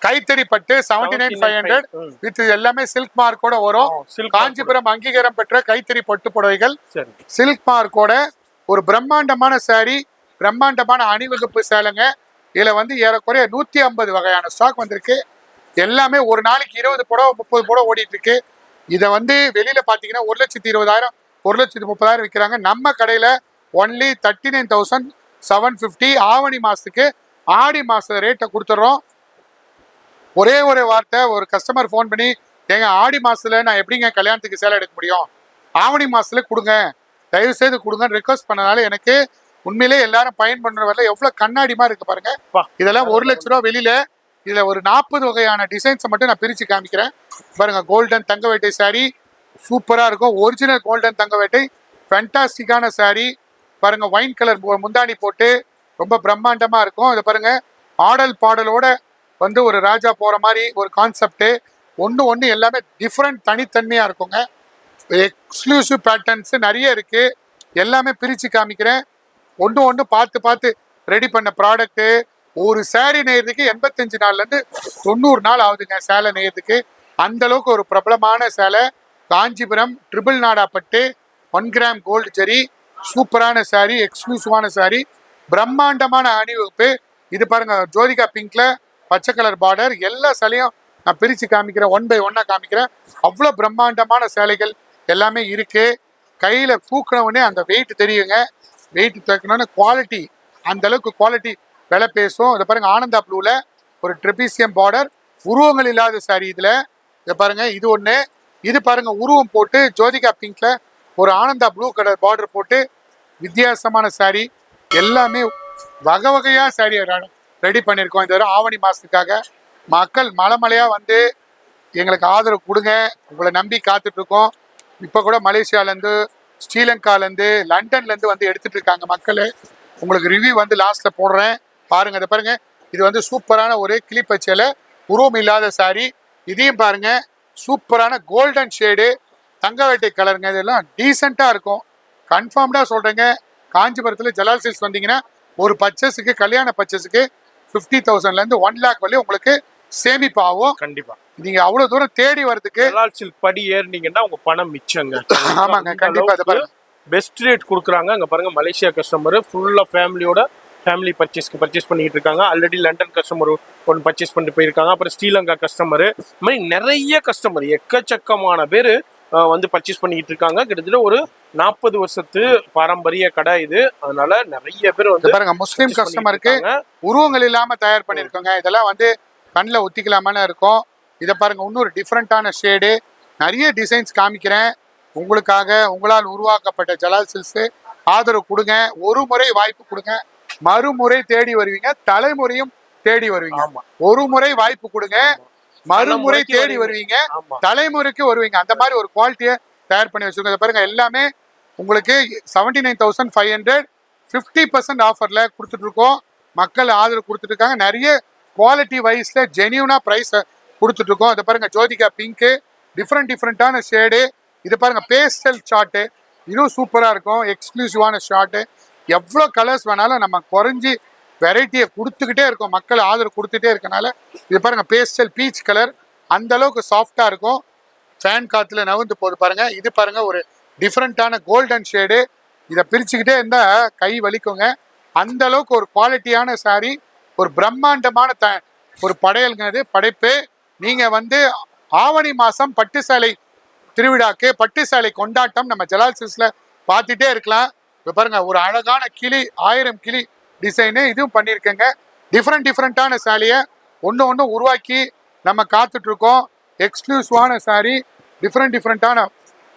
கைத்தறி பட்டு 79,500 வித் எல்லாமே சில்க் மார்க்கோட வரும். காஞ்சிபுரம் அங்கீகாரம் பெற்ற கைத்தறி பட்டு புடவைகள் சில்க் மார்க்கோட ஒரு பிரம்மாண்டமான சாரி, பிரம்மாண்டமான அணிவகுப்பு சேலைங்க. இதுல வந்து ஏறக்குறைய 150 வகையான ஸ்டாக் வந்திருக்கு. எல்லாமே ஒரு நாளைக்கு 20 புடவை 30 புடவை ஓடிட்டு இருக்கு. இதை வந்து வெளியில பாத்தீங்கன்னா 1,20,000 1,30,000 விற்கிறாங்க. நம்ம கடையில ஒன்லி 39,750. ஆவணி மாசத்துக்கு ஆடி மாச ரேட்டை கொடுத்துட்றோம். ஒரே ஒரு வார்த்தை, ஒரு கஸ்டமர் ஃபோன் பண்ணி ஏங்க ஆடி மாசத்துல நான் எப்படிங்க கல்யாணத்துக்கு சேலை எடுக்க முடியும், ஆவணி மாசத்துல கொடுங்க, தயவு செய்து கொடுங்கன்னு ரிக்வஸ்ட் பண்ணனால எனக்கு உண்மையிலே எல்லாரும் பயன் பண்ற வரல எவ்வளவு கண்ணாடிமா இருக்கு பாருங்க. இதெல்லாம் 1 லட்ச ரூபா வெளியில. இதுல ஒரு 40 வகையான டிசைன்ஸை மட்டும் நான் பிரிச்சு காமிக்கிறேன் பாருங்க. கோல்டன் தங்க வேட்டை சாரி சூப்பரா இருக்கும். ஒரிஜினல் கோல்டன் தங்க வேட்டை ஃபேண்டாஸ்டிக்கான சாரி பாருங்க. ஒயின் கலர் முந்தாணி போட்டு ரொம்ப பிரம்மாண்டமா இருக்கும். இதை பாருங்க, ஆடல் பாடலோட வந்து ஒரு ராஜா போற மாதிரி ஒரு கான்செப்ட். ஒன்று எல்லாமே டிஃப்ரெண்ட், தனித்தன்மையா இருக்குங்க. எக்ஸ்க்ளூசிவ் பேட்டர்ன்ஸ் நிறைய இருக்கு. எல்லாமே பிரிச்சு காமிக்கிறேன். ஒன்று பார்த்து ரெடி பண்ண ப்ராடக்ட். ஒரு சாரி நெய்யறதுக்கு 85 நாள்ல இருந்து 90 நாள் ஆகுதுங்க சேலை நெய்யறதுக்கு. அந்த அளவுக்கு ஒரு பிரபலமான சேலை. காஞ்சிபுரம் ட்ரிபிள் நாடா பட்டு 1 கிராம் கோல்டு ஜெரி சூப்பரான சாரி, எக்ஸ்க்ளூசிவான சாரி, பிரம்மாண்டமான அணிவகுப்பு. இது பாருங்க, ஜோதிகா பிங்க்ல பச்சை கலர் பார்டர். எல்லா சேலையும் நான் பிரிச்சு காமிக்கிறேன், 1 by 1 காமிக்கிறேன். அவ்வளோ பிரம்மாண்டமான சேலைகள் எல்லாமே இருக்கு. கையில தூக்கின உடனே அந்த வெயிட் தெரியுங்க. வெயிட் தூக்கணும்னு குவாலிட்டி, அந்த அளவுக்கு குவாலிட்டி விலை பேசும். இதை பாருங்க, ஆனந்தா ப்ளூல ஒரு ட்ரெபிசியம் பார்டர், உருவங்கள் இல்லாத சாரி. இதுல இதை பாருங்க, இது ஒண்ணு. இது பாருங்க, உருவம் போட்டு ஜோதிகா பிங்க்ல ஒரு ஆனந்தா ப்ளூ கலர் பார்டர் போட்டு வித்தியாசமான சாரி. எல்லாமே வகையா சாரி ரெடி பண்ணியிருக்கோம். இந்த ஆவணி மாசத்துக்காக மக்கள் மலைமலையா வந்து எங்களுக்கு ஆதரவு கொடுங்க. உங்களை நம்பி காத்துட்டு இருக்கோம். இப்போ கூட மலேசியாலேருந்து, ஸ்ரீலங்காலேருந்து, லண்டன்லேருந்து வந்து எடுத்துட்டு இருக்காங்க மக்கள். உங்களுக்கு ரிவ்யூ வந்து லாஸ்ட்ல போடுறேன் பாருங்க. இதை பாருங்க, இது வந்து சூப்பரான ஒரு கிளிப்பச்சேல உருவம் இல்லாத சாரி. இதையும் பாருங்க, சூப்பரான கோல்டன் ஷேடு தங்க வேட்டை கலருங்க. இதெல்லாம் டீசெண்டா இருக்கும். கன்ஃபார்ம்டா சொல்றேங்க. காஞ்சிபுரத்துல ஜலால் சில்க்ஸ் வந்தீங்கன்னா ஒரு பர்ச்சேஸுக்கு, கல்யாண பர்ச்சேஸுக்கு 50,000ல இருந்து 1 lakh வரை உங்களுக்கு சேமிப்பு ஆகும். கண்டிப்பா. நீங்க அவ்வளவு தூரம் தேடி வரதுக்கு ஜலால் சில்க் படி ஏறினீங்கன்னா உங்க பணம் மிச்சங்க. ஆமாங்க, கண்டிப்பா. அதை பாருங்க, பெஸ்ட் ரேட் கொடுக்குறாங்க. அங்க பாருங்க, மலேசியா கஸ்டமர் ஃபுல்லா ஃபேமிலி பர்ச்சேஸ் பண்ணிட்டு இருக்காங்க. ஆல்ரெடி லண்டன் கஸ்டமர் ஒன்று பர்ச்சேஸ் பண்ணிட்டு போயிருக்காங்க. அப்புறம் ஸ்ரீலங்கா கஸ்டமர், இந்த மாதிரி நிறைய கஸ்டமர், எக்கச்சக்கமான பேர் வந்து பர்ச்சேஸ் பண்ணிட்டு இருக்காங்க. கிட்டத்தட்ட ஒரு 40 வருஷத்து பாரம்பரிய கடை இது. அதனால நிறைய பேர் வந்து பாருங்க, முஸ்லீம் கஸ்டமருக்கு உருவங்கள் இல்லாம தயார் பண்ணிருக்கோங்க. இதெல்லாம் வந்து கண்ணில் ஒத்திக்கலாமான்னு இருக்கும். இதை பாருங்க, இன்னொரு டிஃப்ரெண்டான ஷேடு. நிறைய டிசைன்ஸ் காமிக்கிறேன் உங்களுக்காக. உங்களால் உருவாக்கப்பட்ட ஜலால் சில்க்ஸ் ஆதரவு கொடுங்க. ஒரு முறை வாய்ப்பு கொடுங்க, மறுமுறை தேடி வருவீங்க, தலைமுறையும் தேடி வருவீங்க. ஒரு முறை வாய்ப்பு கொடுங்க, மறுமுறை தேடி வருவீங்க, தலைமுறைக்கு வருவீங்க. அந்த மாதிரி ஒரு குவாலிட்டியை தயார் பண்ணி வச்சிருக்கோம். பாருங்க, எல்லாமே உங்களுக்கு 79,500 50% ஆஃபர்ல கொடுத்துட்டு இருக்கோம். மக்கள் ஆதரவு கொடுத்துட்டு இருக்காங்க. நிறைய குவாலிட்டி வைஸ்ல ஜெனியூனா பிரைஸ் கொடுத்துட்டு இருக்கோம். அதை பாருங்க, ஜோதிகா பிங்க் டிஃப்ரெண்டான ஷேடு. இது பாருங்க, பேஸ்டல் சார்ட்டு இதுவும் சூப்பரா இருக்கும். எக்ஸ்க்ளூசிவான ஷார்ட். எவ்வளோ கலர்ஸ் வேணாலும் நம்ம குறைஞ்சி வெரைட்டியை கொடுத்துக்கிட்டே இருக்கோம். மக்கள் ஆதரவு கொடுத்துட்டே இருக்கனால இது பாருங்க பேஸ்டல் பீச் கலர் அந்த அளவுக்கு சாஃப்டா இருக்கும். ஃபேன் காத்துல நகர்ந்து போது பாருங்க. இது பாருங்க ஒரு டிஃப்ரெண்டான கோல்டன் ஷேடு. இதை பிரிச்சுக்கிட்டே இருந்தா கை வலிக்குங்க. அந்த அளவுக்கு ஒரு குவாலிட்டியான சாரி, ஒரு பிரம்மாண்டமான ஒரு படையல்ங்கிறது படைப்பு. நீங்க வந்து ஆவணி மாசம் பட்டு சேலை திருவிழாக்கு பட்டு சேலை கொண்டாட்டம் நம்ம ஜலால் சில்க்ஸ்ல பார்த்துட்டே இருக்கலாம். இப்போ பாருங்க ஒரு அழகான கிளி 1000 கிளி டிசைனு இதுவும் பண்ணியிருக்கேங்க. டிஃப்ரெண்டான சாரியை ஒன்று உருவாக்கி நம்ம காத்துட்டு இருக்கோம். எக்ஸ்க்ளூசிவான சாரி, டிஃப்ரெண்டான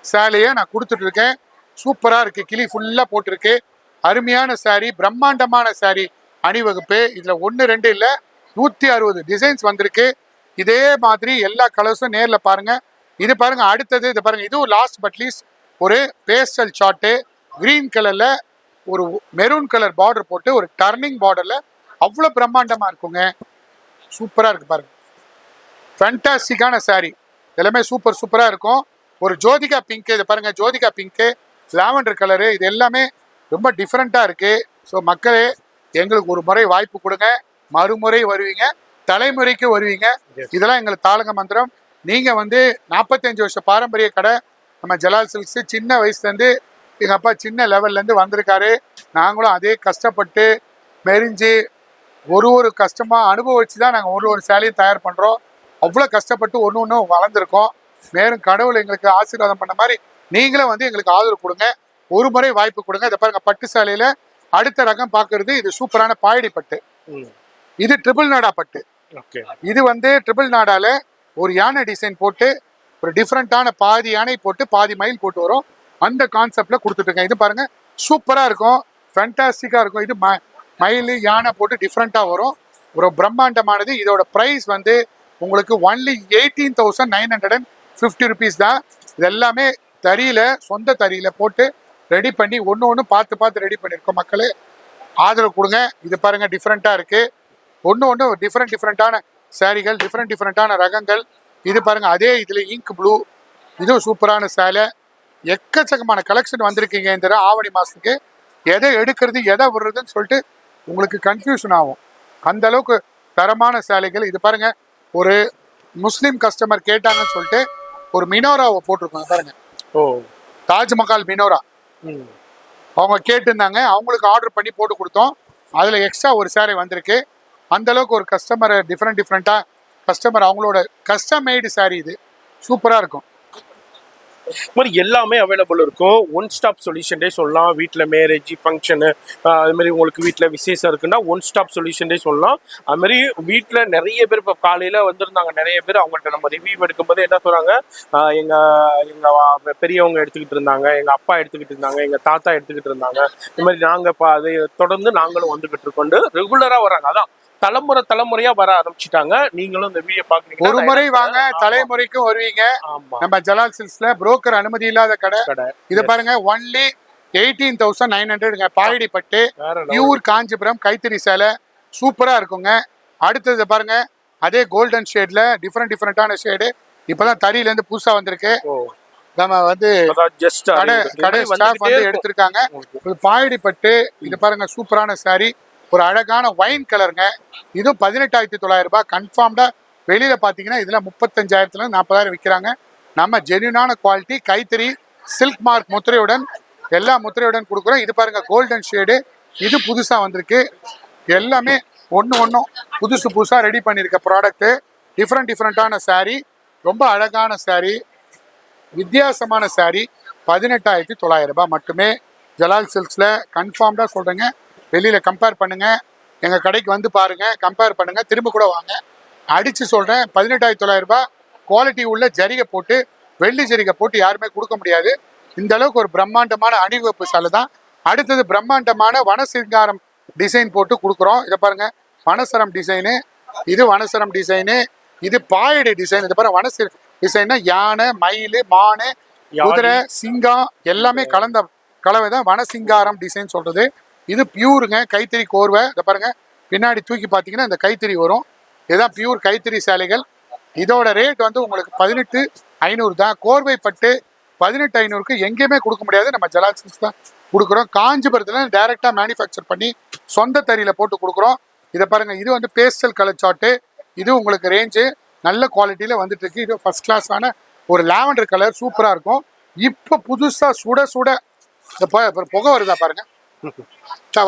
சேலையை நான் கொடுத்துட்டு இருக்கேன். சூப்பரா இருக்கு. கிளி ஃபுல்லா போட்டிருக்கு. அருமையான சாரி, பிரம்மாண்டமான சாரி அணிவகுப்பு. இதுல 1 2 இல்லை 160 டிசைன்ஸ் வந்திருக்கு. இதே மாதிரி எல்லா கலர்ஸும் நேர்ல பாருங்க. இது பாருங்க அடுத்தது இது பாருங்க. இதுவும் லாஸ்ட் பட் லீஸ்ட் ஒரு பேஸ்டல் சார்ட்டு கிரீன் கலர்ல ஒரு மெரூன் கலர் பார்டர் போட்டு ஒரு டர்னிங் பார்டர்ல அவ்வளோ பிரம்மாண்டமா இருக்குங்க. சூப்பரா இருக்கு பாருங்க. ஃபேண்டாஸ்டிக்கான சாரி எல்லாமே சூப்பரா இருக்கும். ஒரு ஜோதிகா பிங்க் இது பாருங்க. ஜோதிகா பிங்க்கு, லாவெண்டர் கலரு, இது எல்லாமே ரொம்ப டிஃப்ரெண்டா இருக்கு. ஸோ மக்களே எங்களுக்கு ஒரு முறை வாய்ப்பு கொடுங்க. மறுமுறை வருவீங்க, தலைமுறைக்கு வருவீங்க. இதெல்லாம் எங்களுக்கு தாளக மந்திரம். நீங்க வந்து 45 வருஷ பாரம்பரிய கடை நம்ம ஜலால் சில்க்ஸ். சின்ன வயசுலேருந்து எங்கள் அப்பா சின்ன லெவல்லேருந்து வந்திருக்காரு. நாங்களும் அதே கஷ்டப்பட்டு மெரிஞ்சு ஒரு கஷ்டமாக அனுபவிச்சு தான் நாங்கள் ஒரு சேலையும் தயார் பண்ணுறோம். அவ்வளோ கஷ்டப்பட்டு ஒன்று வளர்ந்துருக்கோம். மேலும் கடவுள் எங்களுக்கு ஆசீர்வாதம் பண்ண மாதிரி நீங்களும் வந்து எங்களுக்கு ஆதரவு கொடுங்க. ஒரு முறை வாய்ப்பு கொடுங்க. இதை பாருங்க பட்டு சேலையில் அடுத்த ரகம் பார்க்கறது இது சூப்பரான பாயடி பட்டு. இது ட்ரிபிள் நாடா பட்டு. இது வந்து ட்ரிபிள் நாடால ஒரு யானை டிசைன் போட்டு ஒரு டிஃப்ரெண்டான பாதி யானை போட்டு பாதி மயில் போட்டு வரும். அந்த கான்செப்ட்ல கொடுத்துட்டு இருக்கேன். இது பாருங்க சூப்பரா இருக்கும், ஃபேண்டாஸ்டிக்கா இருக்கும். இது மயில் யானை போட்டு டிஃப்ரெண்டா வரும். ஒரு பிரம்மாண்டமானது. இதோட பிரைஸ் வந்து உங்களுக்கு ஒன்லி 18,950 ருபீஸ் தான். இது எல்லாமே தறியில சொந்த தறியில போட்டு ரெடி பண்ணி ஒன்று பார்த்து ரெடி பண்ணியிருக்கோம். மக்களே ஆதரவு கொடுங்க. இது பாருங்க டிஃப்ரெண்டா இருக்கு. ஒன்று டிஃப்ரெண்டான சாரிகள், டிஃப்ரெண்டான ரகங்கள். இது பாருங்க அதே இதுல இங்க் ப்ளூ, இதுவும் சூப்பரான சேலை. எக்கச்சக்கமான கலெக்ஷன் வந்திருக்கீங்க இந்த ஆவணி மாசத்துக்கு. எதை எடுக்கிறது எதை விடுறதுன்னு சொல்லிட்டு உங்களுக்கு கன்ஃபியூஷன் ஆகும். அந்த அளவுக்கு தரமான சேலைகள். இது பாருங்க ஒரு முஸ்லீம் கஸ்டமர் கேட்டாங்கன்னு சொல்லிட்டு ஒரு மினோராவை போட்டிருக்காங்க பாருங்க. தாஜ்மஹால் மினோரா அவங்க கேட்டிருந்தாங்க. அவங்களுக்கு ஆர்டர் பண்ணி போட்டு கொடுத்தோம். அதுல எக்ஸ்ட்ரா ஒரு சேலை வந்திருக்கு. அந்த அளவுக்கு ஒரு கஸ்டமர் டிஃப்ரெண்டா கஸ்டமர் அவங்களோட கஸ்டம் மேடு சாரி. இது சூப்பரா இருக்கும். மாதிரி எல்லாமே அவைலபிள் இருக்கும். ஒன் ஸ்டாப் சொல்யூஷன்டே சொல்லலாம். வீட்டில் மேரேஜ் ஃபங்க்ஷனு அது மாதிரி உங்களுக்கு வீட்டில் விசேஷம் இருக்குன்னா ஒன் ஸ்டாப் சொல்யூஷன்டே சொல்லலாம். அது மாதிரி வீட்டில் நிறைய பேர் இப்போ காலையில் வந்திருந்தாங்க. நிறைய பேர் அவங்கள்ட்ட நம்ம ரிவ்யூ எடுக்கும்போது என்ன சொல்கிறாங்க, எங்கள் பெரியவங்க எடுத்துக்கிட்டு இருந்தாங்க, எங்கள் அப்பா எடுத்துக்கிட்டு இருந்தாங்க, எங்கள் தாத்தா எடுத்துக்கிட்டு இருந்தாங்க. இது மாதிரி நாங்கள் இப்போ அதை தொடர்ந்து நாங்களும் வந்துக்கிட்டு இருக்கோண்டு ரெகுலராக வராங்க. அதான் தலைமுறையா வர ஆரம்பிச்சுட்டாங்க. நீங்களும் இந்த வீடியோ பாக்குறீங்க. ஒரு முறை வாங்க, தலைமுறைக்கும் வருவீங்க. நம்ம ஜலால் சில்க்ஸ்ல புரோக்கர் அனுமதி இல்லாத கடை. இது பாருங்க ஒன்லி 18,900 பாயடி பட்டு பியூர் காஞ்சிபுரம் கைத்தறி சேலை சூப்பரா இருக்குங்க. அடுத்தது பாருங்க அதே கோல்டன் ஷேட்ல டிஃப்ரெண்டான ஷேடு. இப்பதான் தறியில இருந்து புதுசா வந்திருக்கு. நம்ம வந்து கடை ஸ்டாஃப் வந்து எடுத்திருக்காங்க. பாயடி பட்டு. இது பாருங்க சூப்பரான சாரி. ஒரு அழகான வைன் கலருங்க. இதுவும் 18,900 ரூபாய் கன்ஃபார்ம்டா. வெளியில பாத்தீங்கன்னா இதுல 35,000 40,000 விற்கிறாங்க. நம்ம ஜென்யூனான குவாலிட்டி கைத்தறி சில்க் மார்க் முத்திரையுடன் எல்லா முத்திரையுடன் கொடுக்குறோம். இது பாருங்க கோல்டன் ஷேடு. இது புதுசா வந்திருக்கு. எல்லாமே ஒன்றும் புதுசா ரெடி பண்ணியிருக்க ப்ராடக்ட். டிஃப்ரெண்டான சாரி. ரொம்ப அழகான சாரி, வித்தியாசமான சாரி. 18,900 ரூபாய் மட்டுமே ஜலால் சில்க்ஸ்ல. கன்ஃபார்ம்டா சொல்றேங்க. வெளியில கம்பேர் பண்ணுங்க. எங்க கடைக்கு வந்து பாருங்க, கம்பேர் பண்ணுங்க, திரும்ப கூட வாங்க. அடிச்சு சொல்றேன் 18,900 ரூபாய் குவாலிட்டி உள்ள ஜரிகை போட்டு வெள்ளி ஜரிகை போட்டு யாருமே கொடுக்க முடியாது. இந்த அளவுக்கு ஒரு பிரம்மாண்டமான அணிவகுப்பு சாலை தான். அடுத்தது பிரம்மாண்டமான வனசிங்காரம் டிசைன் போட்டு கொடுக்குறோம். இதை பாருங்க வனசரம் டிசைனு. இது வனசரம் டிசைனு. இது பாயடி டிசைன். இது பாருங்க வனசி டிசைன்னா யானை, மயில், மானு, குதிரை, சிங்கம் எல்லாமே கலந்த கலவை தான் வனசிங்காரம் டிசைன் சொல்றது. இது பியூருங்க கைத்தறி கோர்வை. இதை பாருங்க பின்னாடி தூக்கி பார்த்தீங்கன்னா இந்த கைத்தறி வரும். இதுதான் பியூர் கைத்தறி சேலைகள். இதோட ரேட் வந்து உங்களுக்கு 18,500 தான். கோர்வை பட்டு 18,500க்கு எங்கேயுமே கொடுக்க முடியாது. நம்ம ஜலால் சில்க்ஸ் தான் கொடுக்குறோம். காஞ்சிபுரத்துல டைரக்டா மேனுஃபேக்சர் பண்ணி சொந்த தறியில போட்டு கொடுக்குறோம். இதை பாருங்க, இது வந்து பேஸ்டல் கலர் சார்ட்டு. இது உங்களுக்கு ரேஞ்சு நல்ல குவாலிட்டியில வந்துட்டு இருக்கு. இது ஃபர்ஸ்ட் கிளாஸான ஒரு லாவெண்டர் கலர் சூப்பரா இருக்கும். இப்போ புதுசா சுட சுட இந்த புகை வருதா பாருங்க.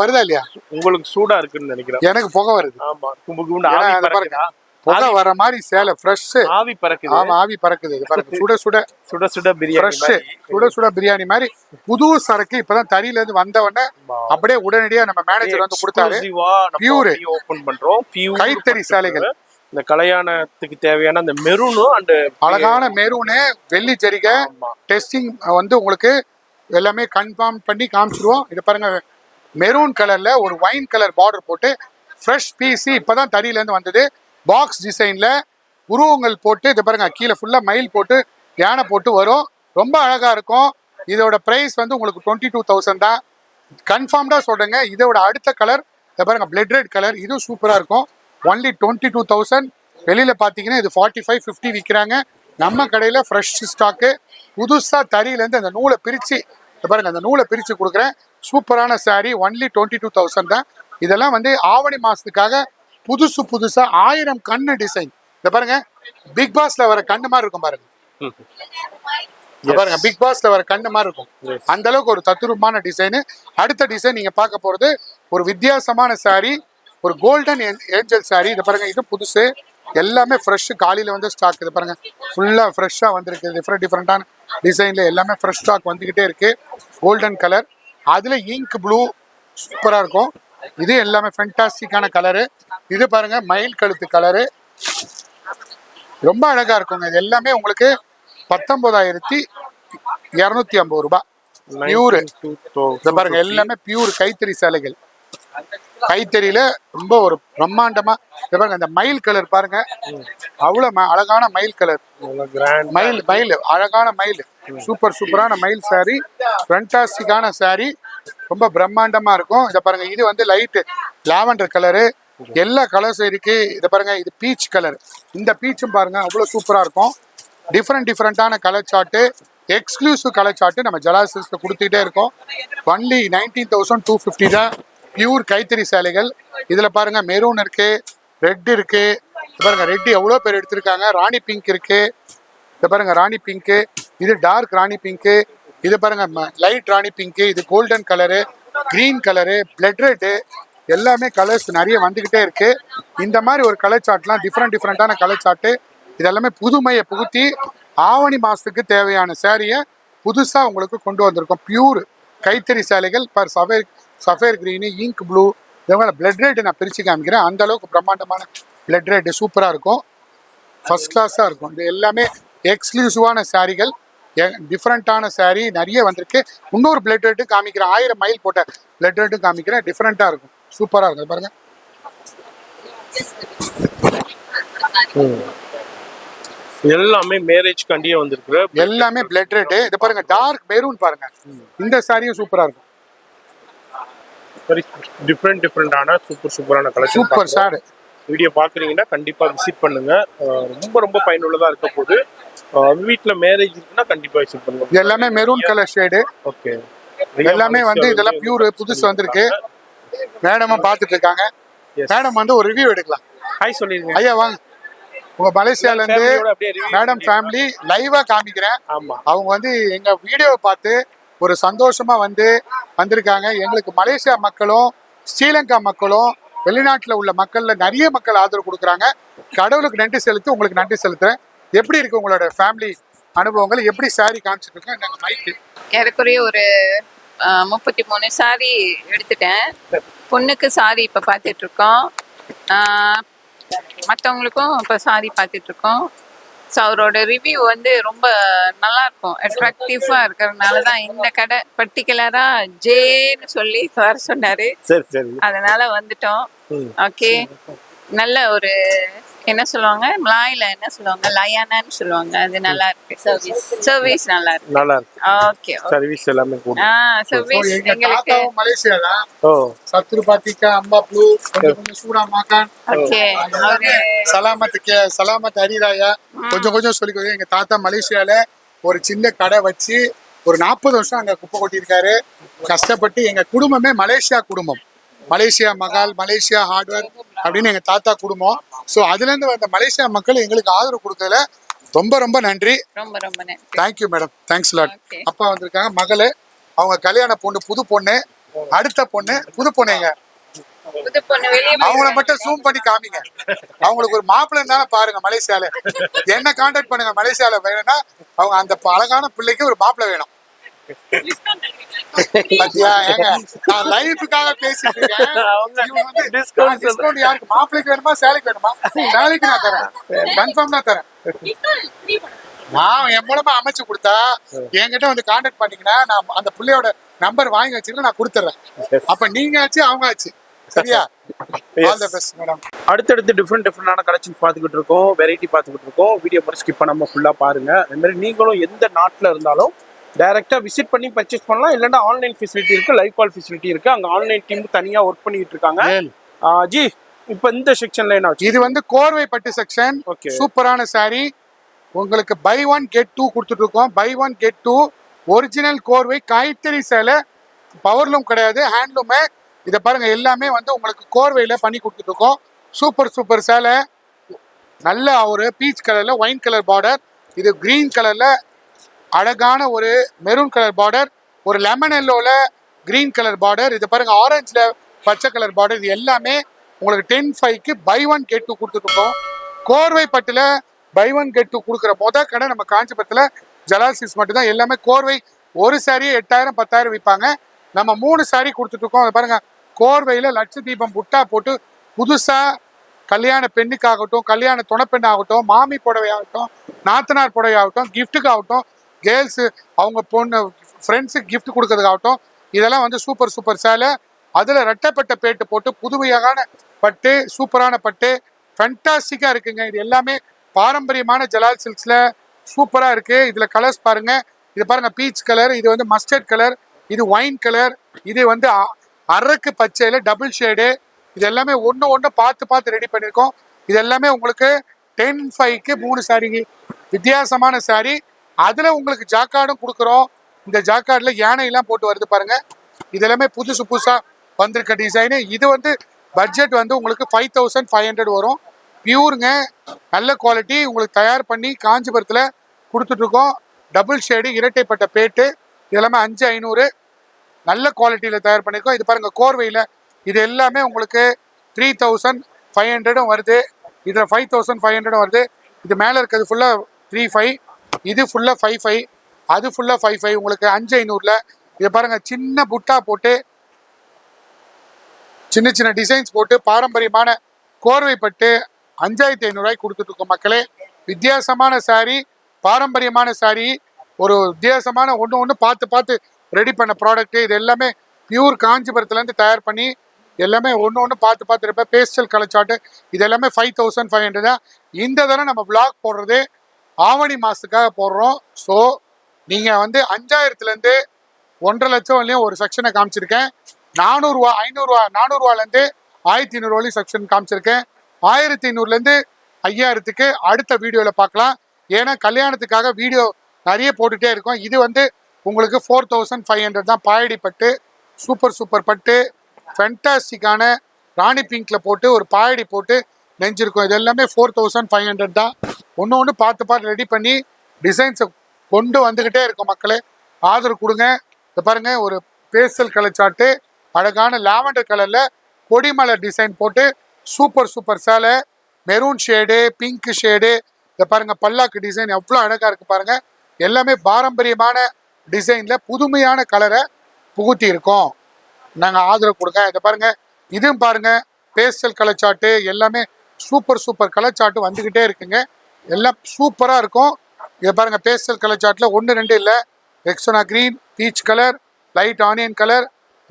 வருதா இல்லையா? உங்களுக்கு சூடா இருக்குன்னு நினைக்கிறேன். எனக்கு புகை வருது. ஆமா, கும்பு கும்பு ஆவி பறக்குதா? புகை வர மாதிரி சேலை ஃப்ரெஷ் ஆவி பறக்குது. ஆமா, ஆவி பறக்குது. இது பாருங்க, சுட சுட சுட சுட பிரியாணி ஃப்ரெஷ், சுட சுட பிரியாணி மாதிரி புது சரக்கு. இப்பதான் தறியில இருந்து வந்த உடனே அப்படியே உடனடியா நம்ம மேனேஜர் வந்து கொடுத்தாரு. பியூர் ஓபன் பண்றோம். பியூர் கைத்தறி சேலைகள். இந்த கல்யாணத்துக்கு தேவையான அந்த மெரூனும் அண்ட் அழகான மெரூனு வெள்ளி ஜரிகை டெஸ்டிங் வந்து உங்களுக்கு எல்லாமே கன்ஃபார்ம் பண்ணி காமிச்சிருவோம். இது பாருங்க, மெரூன் கலர்ல ஒரு ஒயின் கலர் பார்டர் போட்டு ஃப்ரெஷ் பீஸ் இப்பதான் தறியில இருந்து வந்தது. பாக்ஸ் டிசைன்ல உருவங்கள் போட்டு இது பாருங்க, கீழே ஃபுல்லா மயில் போட்டு யானை போட்டு வரும். ரொம்ப அழகா இருக்கும். இதோட பிரைஸ் வந்து உங்களுக்கு 22,000 தான். கன்ஃபார்ம்டா சொல்றேங்க. இதோட அடுத்த கலர் இதை பாருங்க, பிளட் ரெட் கலர். இது சூப்பரா இருக்கும். ஒன்லி 22,000. வெளியில பாத்தீங்கன்னா இது 45-50 விற்கிறாங்க. நம்ம கடையில ஃப்ரெஷ் ஸ்டாக்கு. புதுசா தறியில இருந்து அந்த நூலை பிரிச்சு பாருங்க, அந்த நூலை பிரிச்சு கொடுக்குறேன். சூப்பரான சாரி. ஒன்லி 22,000 தான். இதெல்லாம் வந்து ஆவணி மாசத்துக்காக புதுசா 1000 கண்ணு டிசைன். இத பாருங்க, பிக் பாஸ்ல வர கண்ணு மாதிரி இருக்கும் பாருங்க. பாருங்க, பிக் பாஸ்ல வர கண்ணு மாதிரி இருக்கும். அந்த அளவுக்கு ஒரு தத்துரூபமான டிசைன். அடுத்த டிசைன் நீங்க பார்க்க போறது ஒரு வித்தியாசமான சாரி, ஒரு கோல்டன் ஏஞ்சல் சாரி. இதை பாருங்க, இது புதுசு. எல்லாமே ஃப்ரெஷ். காலையில வந்து ஸ்டாக். இது பாருங்க, ஃபுல்லா ஃப்ரெஷ்ஷா வந்திருக்கு. டிஃப்ரெண்டான டிசைன்ல எல்லாமே ஃப்ரெஷ் ஸ்டாக் வந்துகிட்டே இருக்கு. கோல்டன் கலர், அதுல இங்க் ப்ளூ சூப்பரா இருக்கும். இது எல்லாமே ஃபென்டாஸ்டிக்கான கலரு. இது பாருங்க, மயில் கழுத்து கலரு, ரொம்ப அழகா இருக்குங்க. இது எல்லாமே உங்களுக்கு 19,250 ரூபாய். பியூர். இதை பாருங்க, எல்லாமே பியூர் கைத்தறி சேலைகள். கைத்தறியில ரொம்ப ஒரு பிரம்மாண்டமா. இதை பாருங்க, இந்த மயில் கலர் பாருங்க, அவ்வளவு அழகான மயில் கலர். மயில் அழகான மயில். சூப்பரான மயில் சாரி. ஃபென்டாஸ்டிக்கான சாரி. ரொம்ப பிரம்மாண்டமா இருக்கும். இதை பாருங்க, இது வந்து லைட் லாவெண்டர் கலரு. எல்லா கலர்ஸும் இருக்கு. இதை பாருங்க, இது பீச் கலர். இந்த பீச்சும் பாருங்க, அவ்வளவு சூப்பரா இருக்கும். டிஃப்ரெண்டான colour chart, exclusive colour chart நம்ம ஜலால் சில்க்ஸ்ல கொடுத்துக்கிட்டே இருக்கோம். ஒன்லி 19,250 தான். பியூர் கைத்தறி சேலைகள். இதுல பாருங்க, மெரூன் இருக்கு, ரெட் இருக்கு. பாருங்க, ரெட் எவ்வளவு பேர் எடுத்திருக்காங்க. ராணி பிங்க் இருக்கு. இதை பாருங்க, ராணி பிங்க். இது டார்க் ராணி பிங்க். இது பாருங்க, லைட் ராணி பிங்க். இது golden colour, green colour, blood red. எல்லாமே கலர்ஸ் நிறைய வந்துகிட்டே இருக்கு. இந்த மாதிரி ஒரு கலர் சார்ட்லாம் டிஃப்ரெண்டான கலர் சார்ட்டு. இதெல்லாமே புதுமையை புகுத்தி ஆவணி மாசத்துக்கு தேவையான சேரீயை புதுசா உங்களுக்கு கொண்டு வந்திருக்கோம். பியூர் கைத்தறி சேலைகள். Per sapphire green, ink blue, இதே பிளட் ரெட் நான் பிரிச்சு காமிக்கிறேன். அந்த அளவுக்கு பிரம்மாண்டமான பிளட் ரெட் சூப்பரா இருக்கும். ஃபர்ஸ்ட் கிளாஸா இருக்கும். இது எல்லாமே எக்ஸ்க்ளூசிவான சாரிகள். டிஃப்ரெண்டான சாரி நிறைய வந்திருக்கு. இன்னொரு பிளட் ரெட்டு காமிக்கிறேன். 1000 மைல் போட்ட பிளட் ரெட்டு காமிக்கிறேன். டிஃப்ரெண்டா இருக்கும். சூப்பரா இருக்கும். பாருங்க, எல்லாமே மேரேஜ் கண்டியே வந்திருக்கு. எல்லாமே பிளட் ரெட். இது பாருங்க, டார்க் மெரூன் பாருங்க. இந்த சாரியும் சூப்பரா இருக்கும். டிஃப்ரெண்டான சூப்பரான கலெக்ஷன். Super sir. வீடியோ பாக்குறீங்கன்னா கண்டிப்பா விசிட் பண்ணுங்க. ரொம்ப பயனுள்ளதா இருக்க போது. வீட்டுல மேரேஜ் இருக்குன்னா கண்டிப்பா விசிட் பண்ணுங்க. இது எல்லாமே மெரூன் கலர் ஷேடு. ஓகே, எல்லாமே வந்து இதெல்லாம் பியூர் புதுசு வந்திருக்கு. மேடமும் பார்த்துட்டு இருக்காங்க. மேடம் வந்து ஒரு ரிவ்யூ எடுக்கலாம். ஹாய் சொல்லிருங்க. ஐயா வாங்க. உங்க மலேசியால இருந்து மேடம் ஃபேமிலி லைவா காமிக்கிறேன். அவங்க வந்து எங்க வீடியோவை பார்த்து ஒரு சந்தோஷமா வந்திருக்காங்க. எங்களுக்கு மலேசியா மக்களும் ஸ்ரீலங்கா மக்களும் வெளிநாட்டுல உள்ள மக்கள்ல நிறைய மக்கள் ஆதரவு கொடுக்குறாங்க. கடவுளுக்கு நன்றி செலுத்தி உங்களுக்கு நன்றி செலுத்துறேன். எப்படி இருக்கு உங்களோட ஃபேமிலி அனுபவங்கள்? எப்படி சாரி காமிச்சிட்டு இருக்கோம்? நாங்க மைக்கு ஏறக்குறைய ஒரு 33 சாரி எடுத்துட்டேன். பொண்ணுக்கு சாரி இப்போ பார்த்துட்டு இருக்கோம். மற்றவங்களுக்கும் இப்போ சாரி பார்த்துட்டு இருக்கோம். ஸோ அவரோட ரிவ்யூ வந்து ரொம்ப நல்லா இருக்கும். அட்ராக்டிவாக இருக்கிறதுனால தான் இந்த கடை பர்டிகுலராக ஜேன்னு சொல்லி வர சொன்னார். அதனால வந்துட்டோம். ஓகே, நல்ல ஒரு என்ன சொல்லுவாங்க, மலாயில என்ன சொல்லுவாங்க, லயானான்னு சொல்லுவாங்க. அது நல்லா இருக்கு. சர்வீஸ் நல்லா இருக்கு. ஓகே, சர்வீஸ் எல்லாமே சர்வீஸ் எங்களுக்கு மலேசியா தான். சத்ரு பாத்திகா அம்பா ப்ளூ கொஞ்சம் சூடா மாக்கான். ஓகே, சலாமத் ஹரிராயா கொஞ்சம் சொல்லி எங்க தாத்தா மலேசியால ஒரு சின்ன கடை வச்சு ஒரு 40 வருஷம் அங்க குப்பை கொட்டியிருக்காரு. கஷ்டப்பட்டு எங்க குடும்பமே மலேசியா குடும்பம், மலேசியா மகால், மலேசியா ஹார்ட்வேர் அப்படின்னு எங்க தாத்தா குடும்பம். ஸோ அதுல இருந்து வந்த மலேசியா மக்கள் எங்களுக்கு ஆதரவு கொடுத்ததுல ரொம்ப ரொம்ப நன்றி. ரொம்ப ரொம்ப நன்றி. Thank you madam, thanks lot. Okay. அப்பா வந்திருக்காங்க, மகளு, அவங்க கல்யாண பொண்ணு, புது பொண்ணு, அடுத்த பொண்ணு, புது பொண்ணுங்க. புது பொண்ணு வெளியே அவங்கள மட்டும் ஜூம் பண்ணி காமிங்க. அவங்களுக்கு ஒரு மாப்பிள்ளை தானே பாருங்க மலேசியால. என்ன கான்டாக்ட் பண்ணுங்க மலேசியால வேணும்னா. அவங்க அந்த அழகான பிள்ளைக்கு ஒரு மாப்பிள்ளை வேணும். பாத்தியா, ஏங்க நான் லைஃபுக்காக பேசிட்டு இருக்கேன். இவங்க வந்து டிஸ்கவுண்ட் யாருக்கு மாப்பிள்ளைக்கு வேணுமா சேலைக்கு வேணுமா? சேலைக்கு நான் தரேன், கன்ஃபார்ம் தான் தரேன். நான் என் மூலமா அமைச்சு கொடுத்தா என்கிட்ட வந்து கான்டாக்ட் பண்ணீங்கன்னா நான் அந்த பிள்ளையோட நம்பர் வாங்கி வச்சுட்டு நான் கொடுத்துட்றேன். அப்ப நீங்க ஆச்சு அவங்க ஆச்சு, சரியா? All the best madam. அடுத்தடுத்து டிஃப்ரெண்டான கலெக்ஷன்ஸ் பார்த்துக்கிட்டு இருக்கோம், வெரைட்டி பார்த்துக்கிட்டு இருக்கோம். வீடியோ மட்டும் ஸ்கிப் பண்ணாமல் ஃபுல்லாக பாருங்க. அது மாதிரி நீங்களும் எந்த நாட்டில் இருந்தாலும் டைரெக்டாக விசிட் பண்ணி பர்ச்சேஸ் பண்ணலாம். இல்லைன்னா ஆன்லைன் ஃபெசிலிட்டி இருக்குது, லைவ் கால் ஃபெசிலிட்டி இருக்குது. அங்கே ஆன்லைன் டீம் தனியாக ஒர்க் பண்ணிட்டு இருக்காங்க. ஜி, இப்போ இந்த செக்ஷன்ல என்ன ஆச்சு? இது வந்து கோர்வை பட்டு செக்ஷன். ஓகே, சூப்பரான சாரி. உங்களுக்கு பை 1 get 2 கொடுத்துட்டு இருக்கோம். பை 1 get 2 ஒரிஜினல் கோர்வை, கைத்தறி சேலை, பவர்லூம் கிடையாது, ஹேண்ட்லூமு. இதை பாருங்க, எல்லாமே வந்து உங்களுக்கு கோர்வையில பண்ணி கொடுத்துட்டு இருக்கோம். சூப்பர் சூப்பர் சேலை, நல்ல ஒரு பீச் கலர்ல ஒயின் கலர் பார்டர், இது கிரீன் கலர்ல அழகான ஒரு மெரூன் கலர் பார்டர், ஒரு லெமன் எல்லோல கிரீன் கலர் பார்டர், இது பாருங்க ஆரஞ்சுல பச்சை கலர் பார்டர். இது எல்லாமே உங்களுக்கு 10/5க்கு பை 1 get 2 கொடுத்துட்டு இருக்கோம். கோர்வை பட்டுல பை 1 get 2 கொடுக்குற கடை நம்ம காஞ்சிபுரத்துல ஜலால் சில்க்ஸ் மட்டும் தான். எல்லாமே கோர்வை ஒரு சாரியே 8000 10,000 விற்பாங்க. நம்ம 3 சாரி கொடுத்துட்டு இருக்கோம். அதை பாருங்க, கோர்வையில லட்சதீபம் புட்டா போட்டு புதுசா கல்யாண பெண்ணுக்காகட்டும், கல்யாண துணைப்பெண் ஆகட்டும், மாமி புடவை ஆகட்டும், நாத்தனார் புடவை ஆகட்டும், கிஃப்ட்டுக்கு ஆகட்டும், கேர்ள்ஸு அவங்க பொண்ணு ஃப்ரெண்ட்ஸுக்கு கிஃப்ட் கொடுக்கறதுக்காகட்டும், இதெல்லாம் வந்து சூப்பர் சூப்பர் சேலை. அதில் ரெட்டைப்பட்ட பேட்டு போட்டு புதுமையான பட்டு, சூப்பரான பட்டு, ஃபென்டாஸ்டிக்காக இருக்குங்க. இது எல்லாமே பாரம்பரியமான ஜலால் சில்க்ஸில் சூப்பராக இருக்குது. இதில் கலர்ஸ் பாருங்கள். இது பாருங்கள், பீச் கலர், இது வந்து மஸ்டர்ட் கலர், இது ஒயின் கலர், இது வந்து அரக்கு பச்சையில் டபுள் ஷேடு. இது எல்லாமே ஒன்று பார்த்து ரெடி பண்ணியிருக்கோம். இது எல்லாமே உங்களுக்கு 10/5க்கு 3 சாரி, வித்தியாசமான சாரி. அதில் உங்களுக்கு ஜாக்கார்டும் கொடுக்குறோம். இந்த ஜாக்கார்டில் யானையெல்லாம் போட்டு வருது பாருங்கள். இது எல்லாமே புதுசாக வந்திருக்க டிசைனு. இது வந்து பட்ஜெட் வந்து உங்களுக்கு 5500 வரும். பியூருங்க, நல்ல குவாலிட்டி. உங்களுக்கு தயார் பண்ணி காஞ்சிபுரத்தில் கொடுத்துட்ருக்கோம். டபுள் ஷேடு, இரட்டைப்பட்ட பேட்டு, இது எல்லாமே 5500 நல்ல குவாலிட்டியில் தயார் பண்ணியிருக்கோம். இது பாருங்கள் கோர்வையில், இது எல்லாமே உங்களுக்கு 3500 வருது. இதில் 5500 வருது. இது மேலே இருக்கிறது ஃபுல்லாக 35, இது ஃபுல்லாக 55, அது ஃபுல்லாக 55, உங்களுக்கு 5500. இது பாருங்கள், சின்ன புட்டா போட்டு சின்ன டிசைன்ஸ் போட்டு பாரம்பரியமான கோர்வை பட்டு 5500 கொடுத்துட்டு இருக்கோம் மக்களே. வித்தியாசமான சாரி, பாரம்பரியமான சாரி, ஒரு வித்தியாசமான ஒன்று பார்த்து ரெடி பண்ண ப்ராடக்ட்டு. இது எல்லாமே பியூர் காஞ்சிபுரத்துலேருந்து தயார் பண்ணி எல்லாமே ஒன்று பார்த்து இருப்பேன். பேஸ்டல் கலச்சாட்டு, இது எல்லாமே 5500 தான். இந்த தடவை நம்ம விளாக் போடுறது ஆவணி மாதத்துக்காக போடுறோம். ஸோ நீங்கள் வந்து 5000லேருந்து 1.5 லட்சம் வரையும் ஒரு செக்ஷனை காமிச்சிருக்கேன். 400 500 400 1500 செக்ஷன் காமிச்சிருக்கேன். 1500 5000க்கு அடுத்த வீடியோவில் பார்க்கலாம். ஏன்னா கல்யாணத்துக்காக வீடியோ நிறைய போட்டுகிட்டே இருக்கோம். இது வந்து உங்களுக்கு 4500 தான். பாயடி பட்டு, சூப்பர் பட்டு, ஃபென்டாஸ்டிக்கான ராணி பிங்க்ல போட்டு ஒரு பாயடி போட்டு நெஞ்சிருக்கோம். இது எல்லாமே 4500 தான். ஒன்று பார்த்து ரெடி பண்ணி டிசைன்ஸை கொண்டு வந்துக்கிட்டே இருக்கோம். மக்களே ஆதரவு கொடுங்க. இதை பாருங்க, ஒரு பேஸ்டல் கலர் சாட்டு, அழகான லாவெண்டர் கலர்ல கொடிமலர் டிசைன் போட்டு சூப்பர் சேலை, மெரூன் ஷேடு, பிங்க் ஷேடு. இதை பாருங்க, பல்லாக்கு டிசைன் எவ்வளோ அழகா இருக்கு பாருங்க. எல்லாமே பாரம்பரியமான டிசைன்ல புதுமையான கலரை புகுத்தி இருக்கோம். நாங்கள் ஆதரவு கொடுங்க. இதை பாருங்க, இதுவும் பாருங்க, பேஸ்டல் கலர் சாட்டு, எல்லாமே சூப்பர் கலர் சாட்டு வந்துக்கிட்டே இருக்குங்க. எல்லாம் சூப்பராக இருக்கும். இதை பாருங்க, பேஸ்டல் கலர் சாட்டில் 1 2 இல்லை. எக்ஸோனா green, peach colour, light onion colour,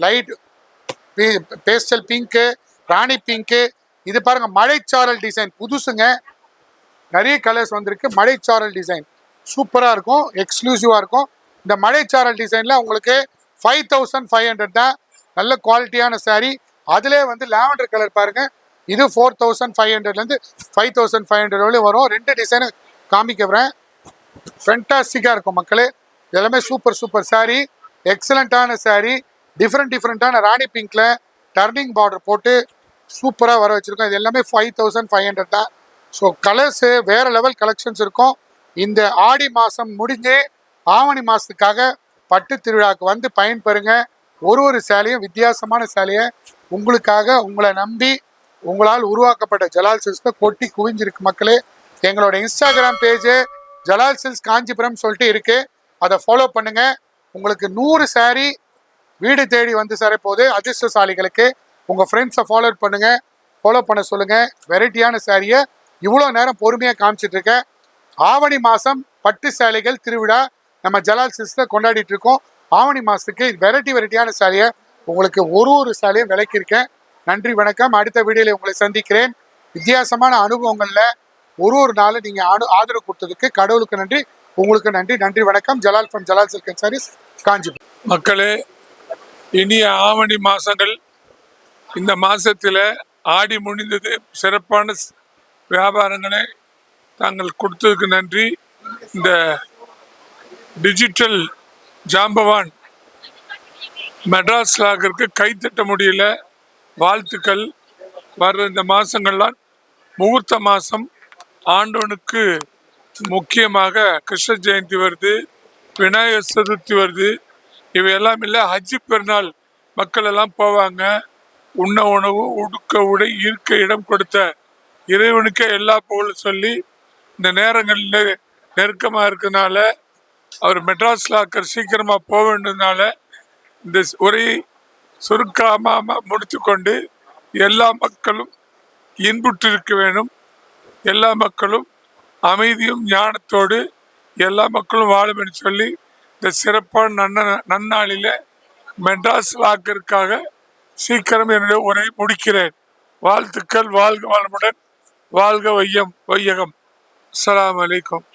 light pastel pink, rani pink. இது பாருங்க, மழைச்சாரல் டிசைன் புதுசுங்க. நிறைய கலர்ஸ் வந்திருக்கு. மழைச்சாரல் டிசைன் சூப்பராக இருக்கும், எக்ஸ்க்ளூசிவாக இருக்கும். இந்த மழைச்சாரல் டிசைனில் உங்களுக்கு 5500 தான். நல்ல குவாலிட்டியான சாரீ. அதிலே வந்து லாவெண்டர் கலர் பாருங்க, இது 4500லேருந்து 5500 வரும். 2 டிசைனு காமிக்கிறேன். ஃபென்டாஸ்டிக்காக இருக்கும் மக்களே. எல்லாமே சூப்பர் சூப்பர் saree, எக்ஸலண்ட்டான saree, டிஃப்ரெண்ட்டான ராணி பிங்க்ல டர்னிங் பார்டர் போட்டு சூப்பராக வர வச்சுருக்கோம். இது எல்லாமே 5500 தான். ஸோ கலர்ஸு வேறு லெவல் கலெக்ஷன்ஸ் இருக்கும். இந்த ஆடி மாதம் முடிஞ்சு ஆவணி மாதத்துக்காக பட்டு திருவிழாவுக்கு வந்து பயன்பெறுங்க. ஒரு சேலையும் வித்தியாசமான சேலையை உங்களுக்காக உங்களை நம்பி உங்களால் உருவாக்கப்பட்ட ஜலால் சில்க்ஸில் கொட்டி குவிஞ்சிருக்கு மக்களே. எங்களோட Instagram page Jalal silks Kanchipuram சொல்லிட்டு இருக்குது. அதை ஃபாலோ பண்ணுங்கள். உங்களுக்கு 100 saree வீடு தேடி வந்து சேரப்போகுது. அதிர்ஷ்டசாலிகளுக்கு உங்கள் ஃப்ரெண்ட்ஸை ஃபாலோ பண்ண சொல்லுங்கள். வெரைட்டியான சாரியை இவ்வளோ நேரம் பொறுமையாக காமிச்சிட்ருக்கேன். ஆவணி மாதம் பட்டு சேலைகள் திருவிழா நம்ம ஜலால் சில்க்ஸில் கொண்டாடிட்டு இருக்கோம். ஆவணி மாதத்துக்கு வெரைட்டியான சாரியை உங்களுக்கு ஒரு சாரியும் விளக்கியிருக்கேன். நன்றி வணக்கம். அடுத்த வீடியோவில் உங்களை சந்திக்கிறேன். வித்தியாசமான அனுபவங்களில் ஒரு நாள் நீங்கள் ஆதரவு கொடுத்ததுக்கு கடவுளுக்கு நன்றி, உங்களுக்கு நன்றி. நன்றி வணக்கம். Jalal from Jalal silk and sarees Kanchipuram. மக்களே, இனிய ஆவணி மாதங்கள். இந்த மாதத்தில் ஆடி முடிந்தது. சிறப்பான வியாபாரங்களை தாங்கள் கொடுத்ததுக்கு நன்றி. இந்த டிஜிட்டல் ஜாம்பவான் மெட்ராஸ் லாகருக்கு கைத்தட்ட முடியல. வாழ்த்துக்கள். வர்ற இந்த மாதங்கள்லாம் முகூர்த்த மாதம். ஆண்டவனுக்கு முக்கியமாக கிருஷ்ண ஜெயந்தி வருது, விநாயகர் சதுர்த்தி வருது. இவையெல்லாம் இல்லை, ஹஜ்ஜி பெருநாள் மக்கள் எல்லாம் போவாங்க. உண்ண உணவு, உடுக்க உடை, இருக்க இடம் கொடுத்த இறைவனுக்கே எல்லா புகழும் சொல்லி இந்த நேரங்களில் நெருக்கமாக இருக்கிறதுனால அவர் மெட்ராஸ் லாக்கர் சீக்கிரமாக போக வேண்டியதுனால இந்த உரையை சுருக்கமாக முடித்து கொண்டு எல்லா மக்களும் இன்புற்றிருக்க வேணும். எல்லா மக்களும் அமைதியும் ஞானத்தோடு எல்லா மக்களும் வாழும் என்று சொல்லி இந்த சிறப்பான நன்னாளில் மெட்ராஸ் லாக்கருக்காக சீக்கிரம் என்னுடைய உரையை முடிக்கிறேன். வாழ்த்துக்கள். வாழ்க வளமுடன், வாழ்க வையகம். அஸ்ஸலாமு அலைக்கும்.